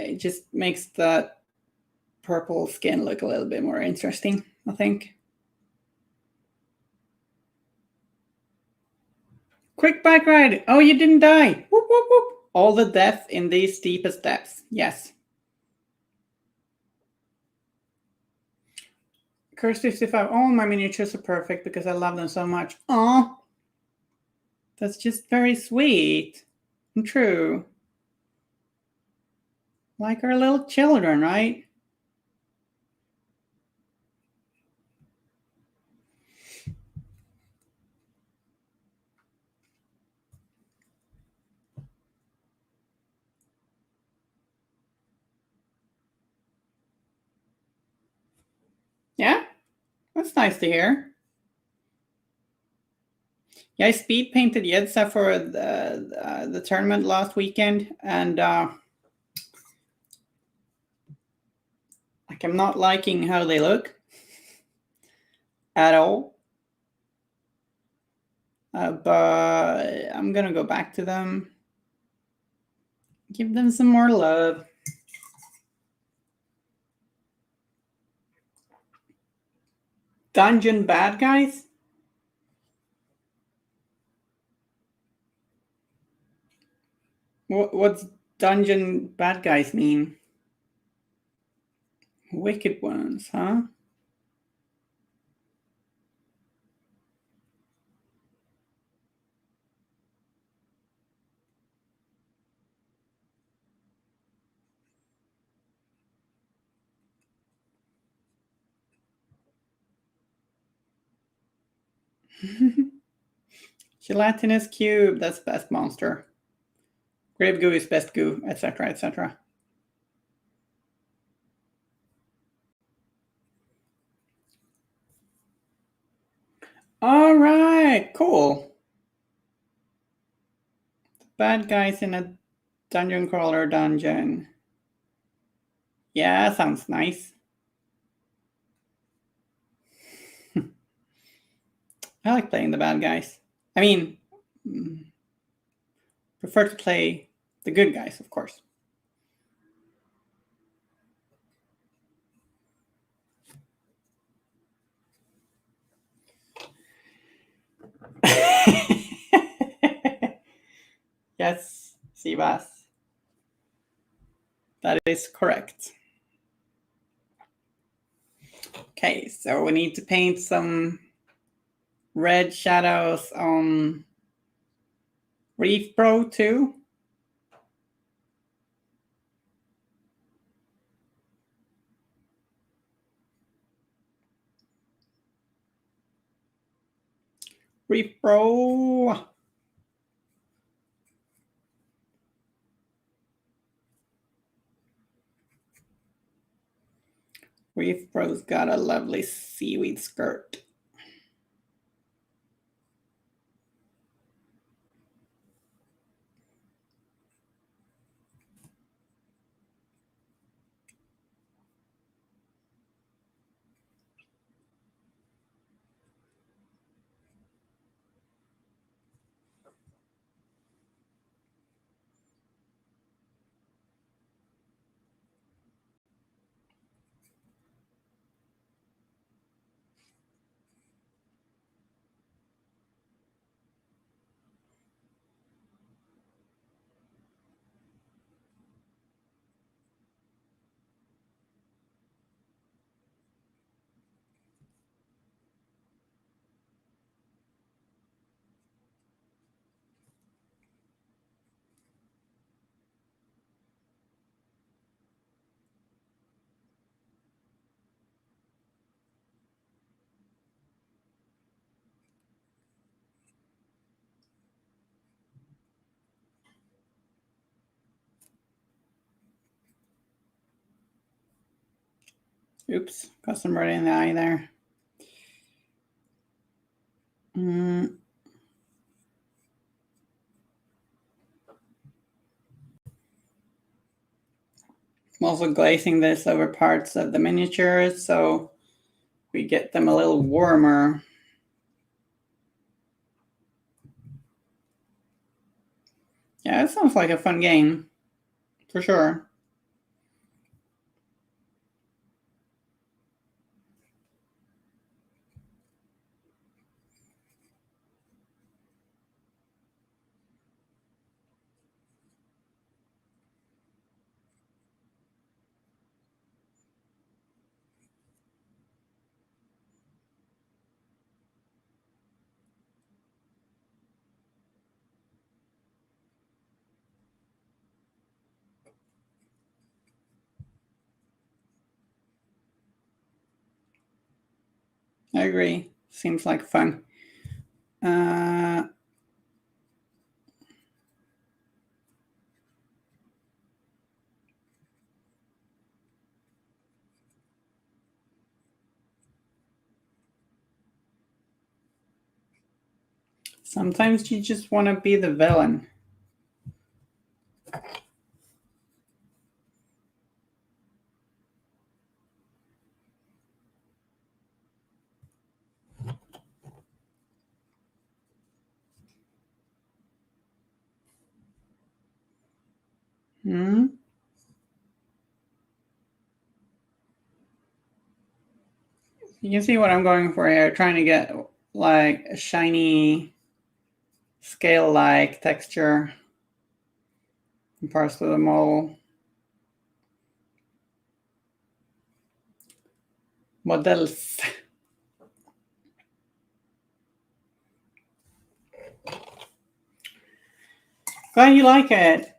It just makes that purple skin look a little bit more interesting, I think. Quick bike ride. Oh, you didn't die. Whoop, whoop, whoop. All the death in these steepest depths. Yes. Curse 65. All my miniatures are perfect because I love them so much. Aw. That's just very sweet and true. Like our little children, right? Yeah, that's nice to hear. Yeah, I speed painted Yedza for the tournament last weekend, and like I'm not liking how they look at all. But I'm gonna go back to them, give them some more love. Dungeon bad guys? What's dungeon bad guys mean? Wicked ones, huh? Gelatinous cube, that's best monster. Grave goo is best goo, etc., etc. All right, cool. Bad guys in a dungeon crawler dungeon. Yeah, sounds nice. I like playing the bad guys. I mean, prefer to play the good guys, of course. Yes, Sivas. That is correct. Okay, so we need to paint some red shadows on Reef Pro too. Reef Pro. Reef Pro's got a lovely seaweed skirt. Oops, got some right in the eye there. I'm also glazing this over parts of the miniatures so we get them a little warmer. Yeah, it sounds like a fun game, for sure. I agree. Seems like fun. Sometimes you just want to be the villain. You can see what I'm going for here, trying to get like a shiny scale-like texture in parts of the model. Models. Glad you like it.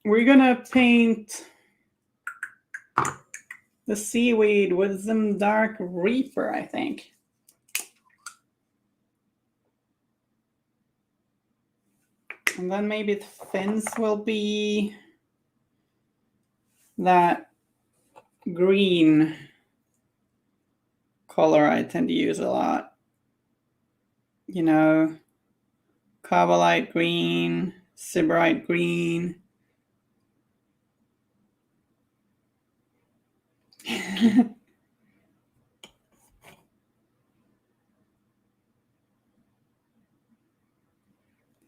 We're gonna paint the seaweed with some dark reaper, I think. And then maybe the fins will be that green color I tend to use a lot. You know, Cobalite green, Sybarite green.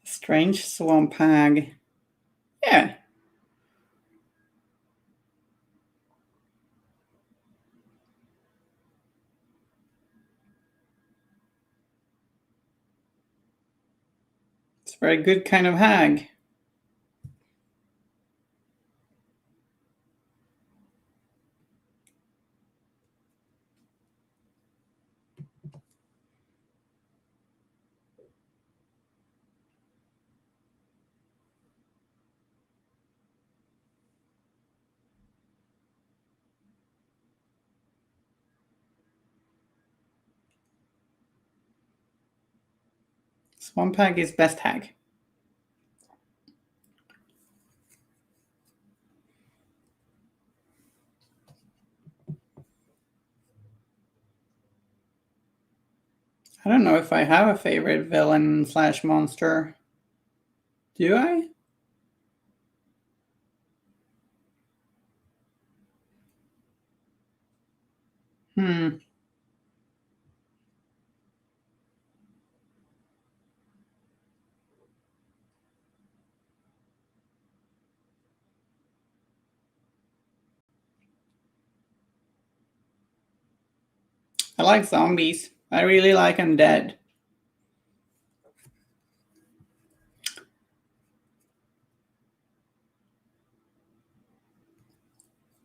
Strange swamp hag. Yeah. It's a very good kind of hag. Swamp hag is best hag. I don't know if I have a favorite villain slash monster. Do I? I like zombies. I really like undead.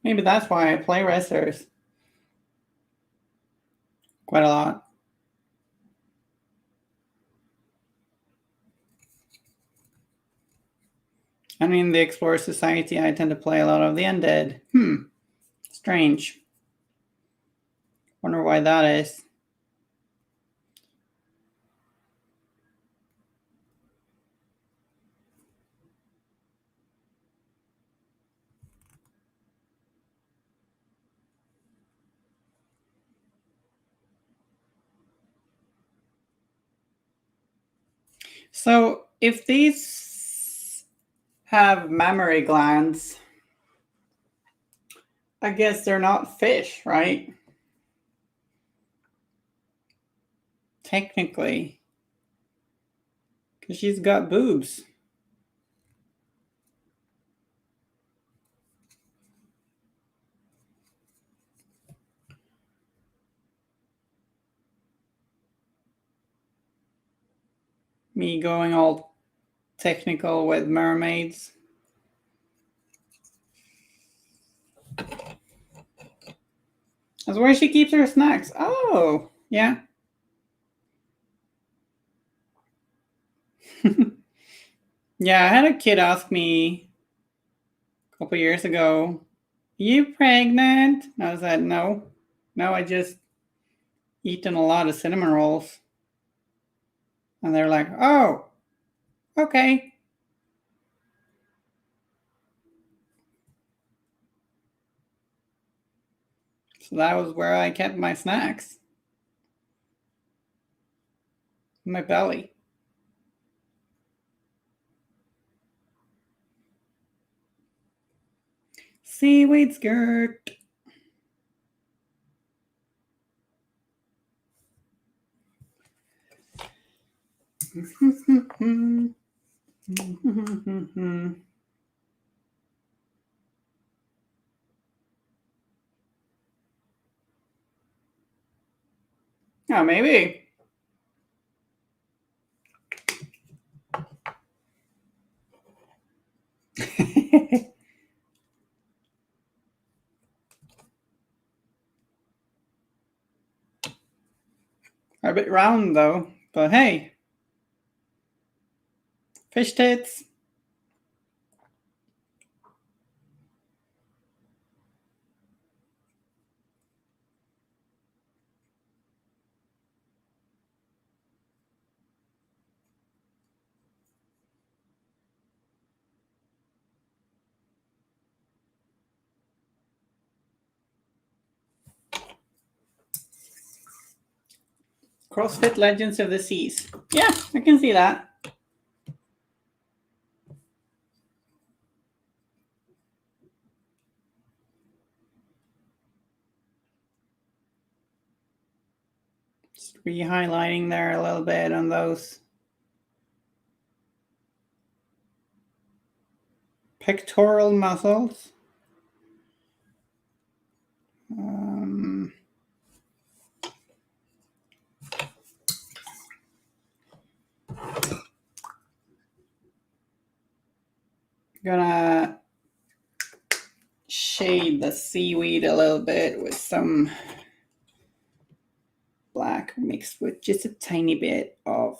Maybe that's why I play wrestlers quite a lot. I mean, the Explorer Society, I tend to play a lot of the undead. Strange. Wonder why that is. So if these have mammary glands, I guess they're not fish, right? Technically. Because she's got boobs. Me going all technical with mermaids. That's where she keeps her snacks. Oh, yeah. Yeah, I had a kid ask me a couple years ago, "You pregnant?" And I said, "No. No, I just eaten a lot of cinnamon rolls." And they're like, "Oh, okay." So that was where I kept my snacks. In my belly. Seaweed skirt. Oh, maybe. A bit round though, but hey, fish tits. CrossFit Legends of the Seas. Yeah, I can see that. Just re-highlighting there a little bit on those pectoral muscles. Gonna shade the seaweed a little bit with some black mixed with just a tiny bit of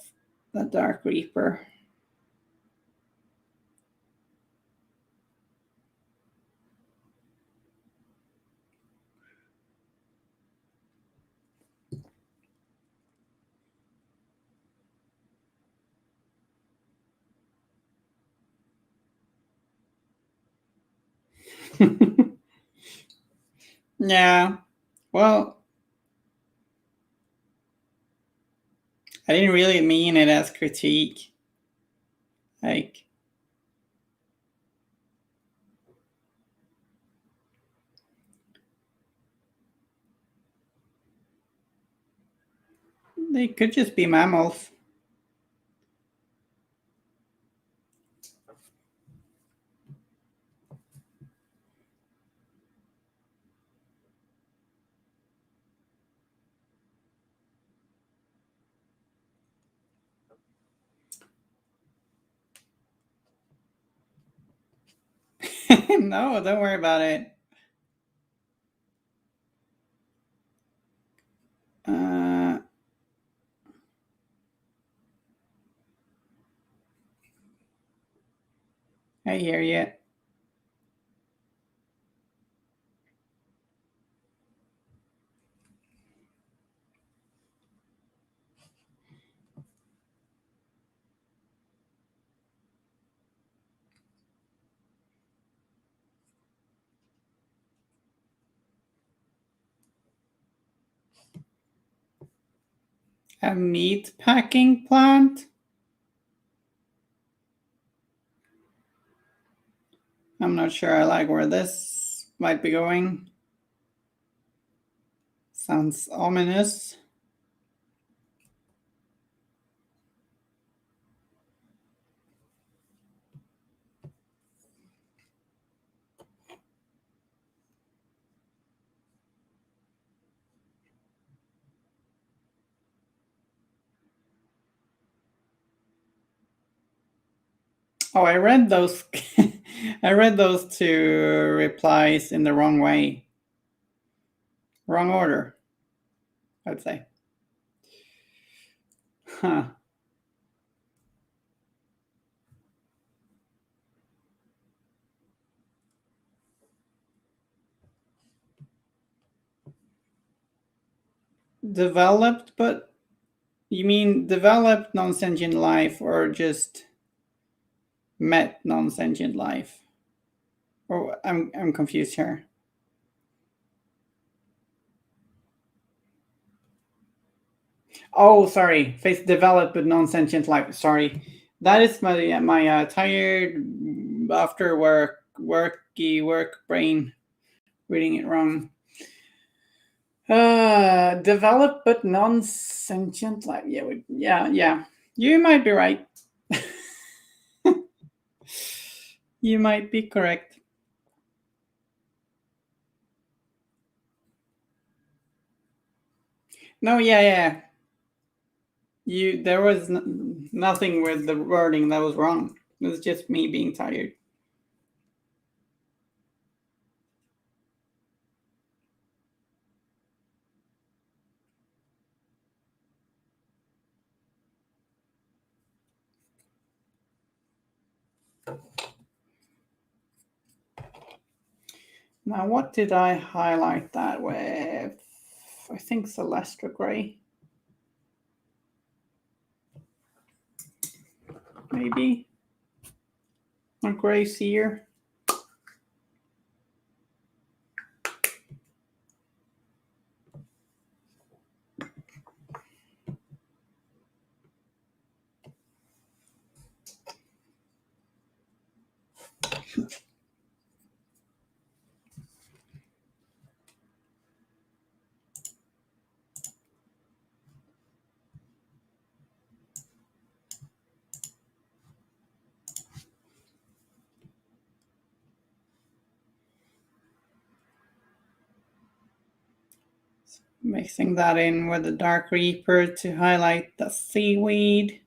the Dark Reaper. Yeah, well, I didn't really mean it as critique. Like, they could just be mammals. No, don't worry about it. I hear you. A meat packing plant? I'm not sure I like where this might be going. Sounds ominous. Oh, I read those. I read those two replies in the wrong way, wrong order, I'd say. Huh. Developed, but you mean developed non-sentient life or just met non-sentient life? Or I'm confused here. Oh, sorry. Face developed but non-sentient life. Sorry, that is my tired after work brain reading it wrong. Developed but non-sentient life. Yeah. You might be right. You might be correct. No, yeah. There was nothing with the wording that was wrong. It was just me being tired. Now, what did I highlight that with? I think Celestra Gray. Maybe. Or Gray Seer. Mixing that in with the Dark Reaper to highlight the seaweed.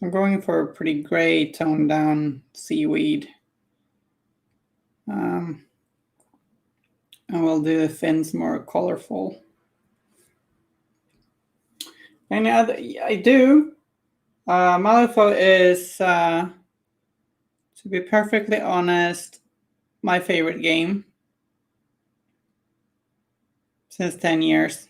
I'm going for a pretty gray toned down seaweed. And we'll do the fins more colorful. And I do. Malifaux is, to be perfectly honest, my favorite game since 10 years.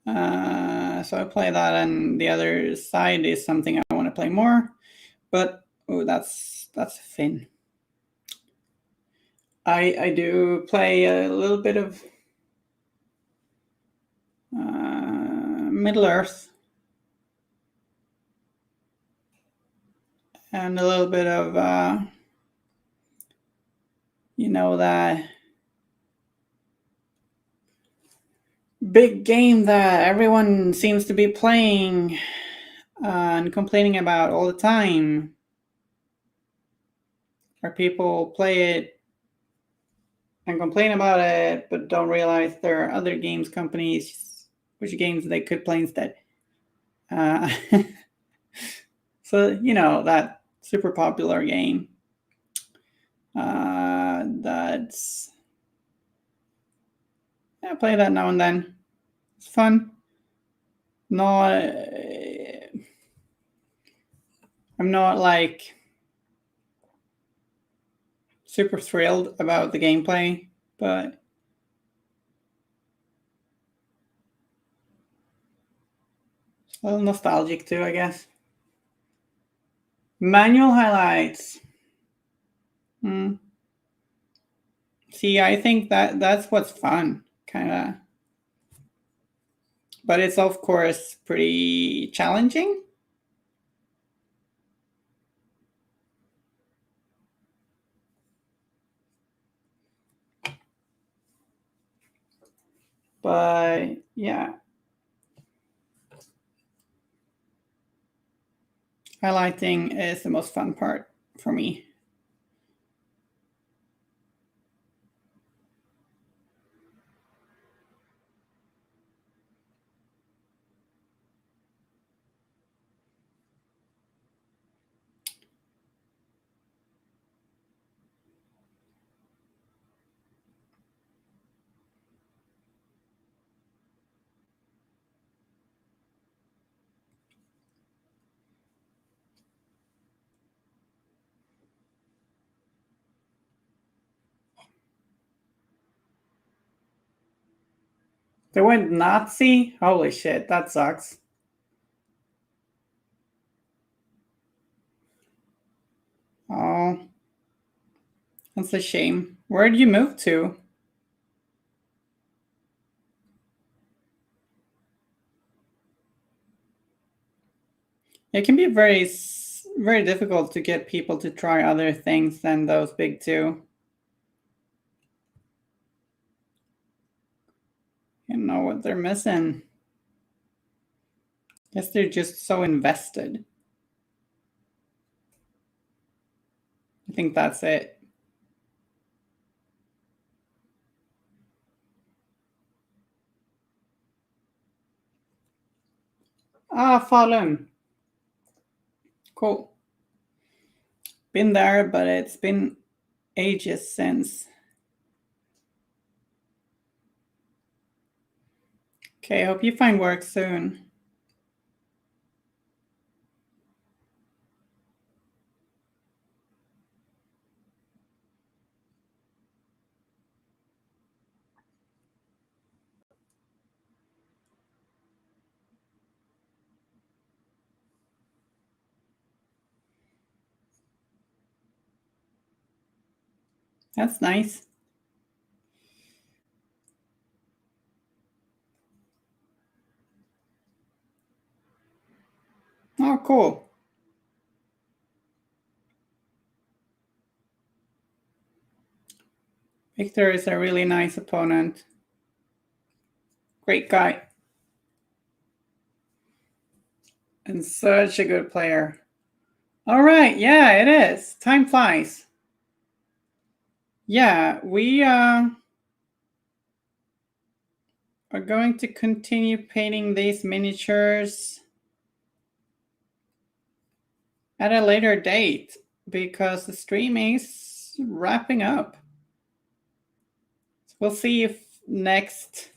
So I play that, and the other side is something I want to play more. But that's a fin. I do play a little bit of Middle Earth and a little bit of that big game that everyone seems to be playing and complaining about all the time, where people play it and complain about it but don't realize there are other games companies which games they could play instead. So that super popular game that's I play that now and then. It's fun. I'm not like super thrilled about the gameplay, but it's a little nostalgic too, I guess. Manual highlights. See, I think that's what's fun, kind of. but it's of course pretty challenging. But yeah, highlighting is the most fun part for me. They went Nazi? Holy shit, that sucks. Oh, that's a shame. Where did you move to? It can be very difficult to get people to try other things than those big two. You know what they're missing. Guess they're just so invested. I think that's it. Ah, Falun. Cool. Been there, but it's been ages since. Okay, hope you find work soon. That's nice. Oh, cool. Victor is a really nice opponent. Great guy. And such a good player. All right, yeah, it is. Time flies. Yeah, we are going to continue painting these miniatures at a later date because the stream is wrapping up. We'll see if next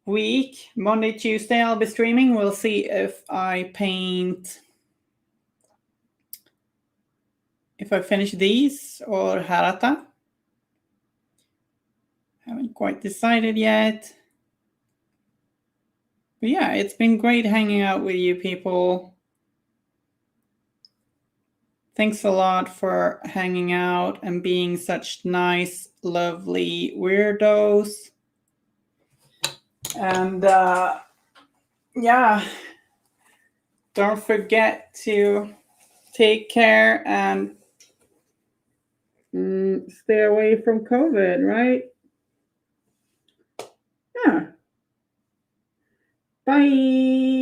week, Monday, Tuesday, I'll be streaming. We'll see if I paint, if I finish these or Harata. Haven't quite decided yet. But yeah, it's been great hanging out with you people. Thanks a lot for hanging out and being such nice, lovely weirdos. And yeah, don't forget to take care and stay away from COVID, right? Yeah. Bye.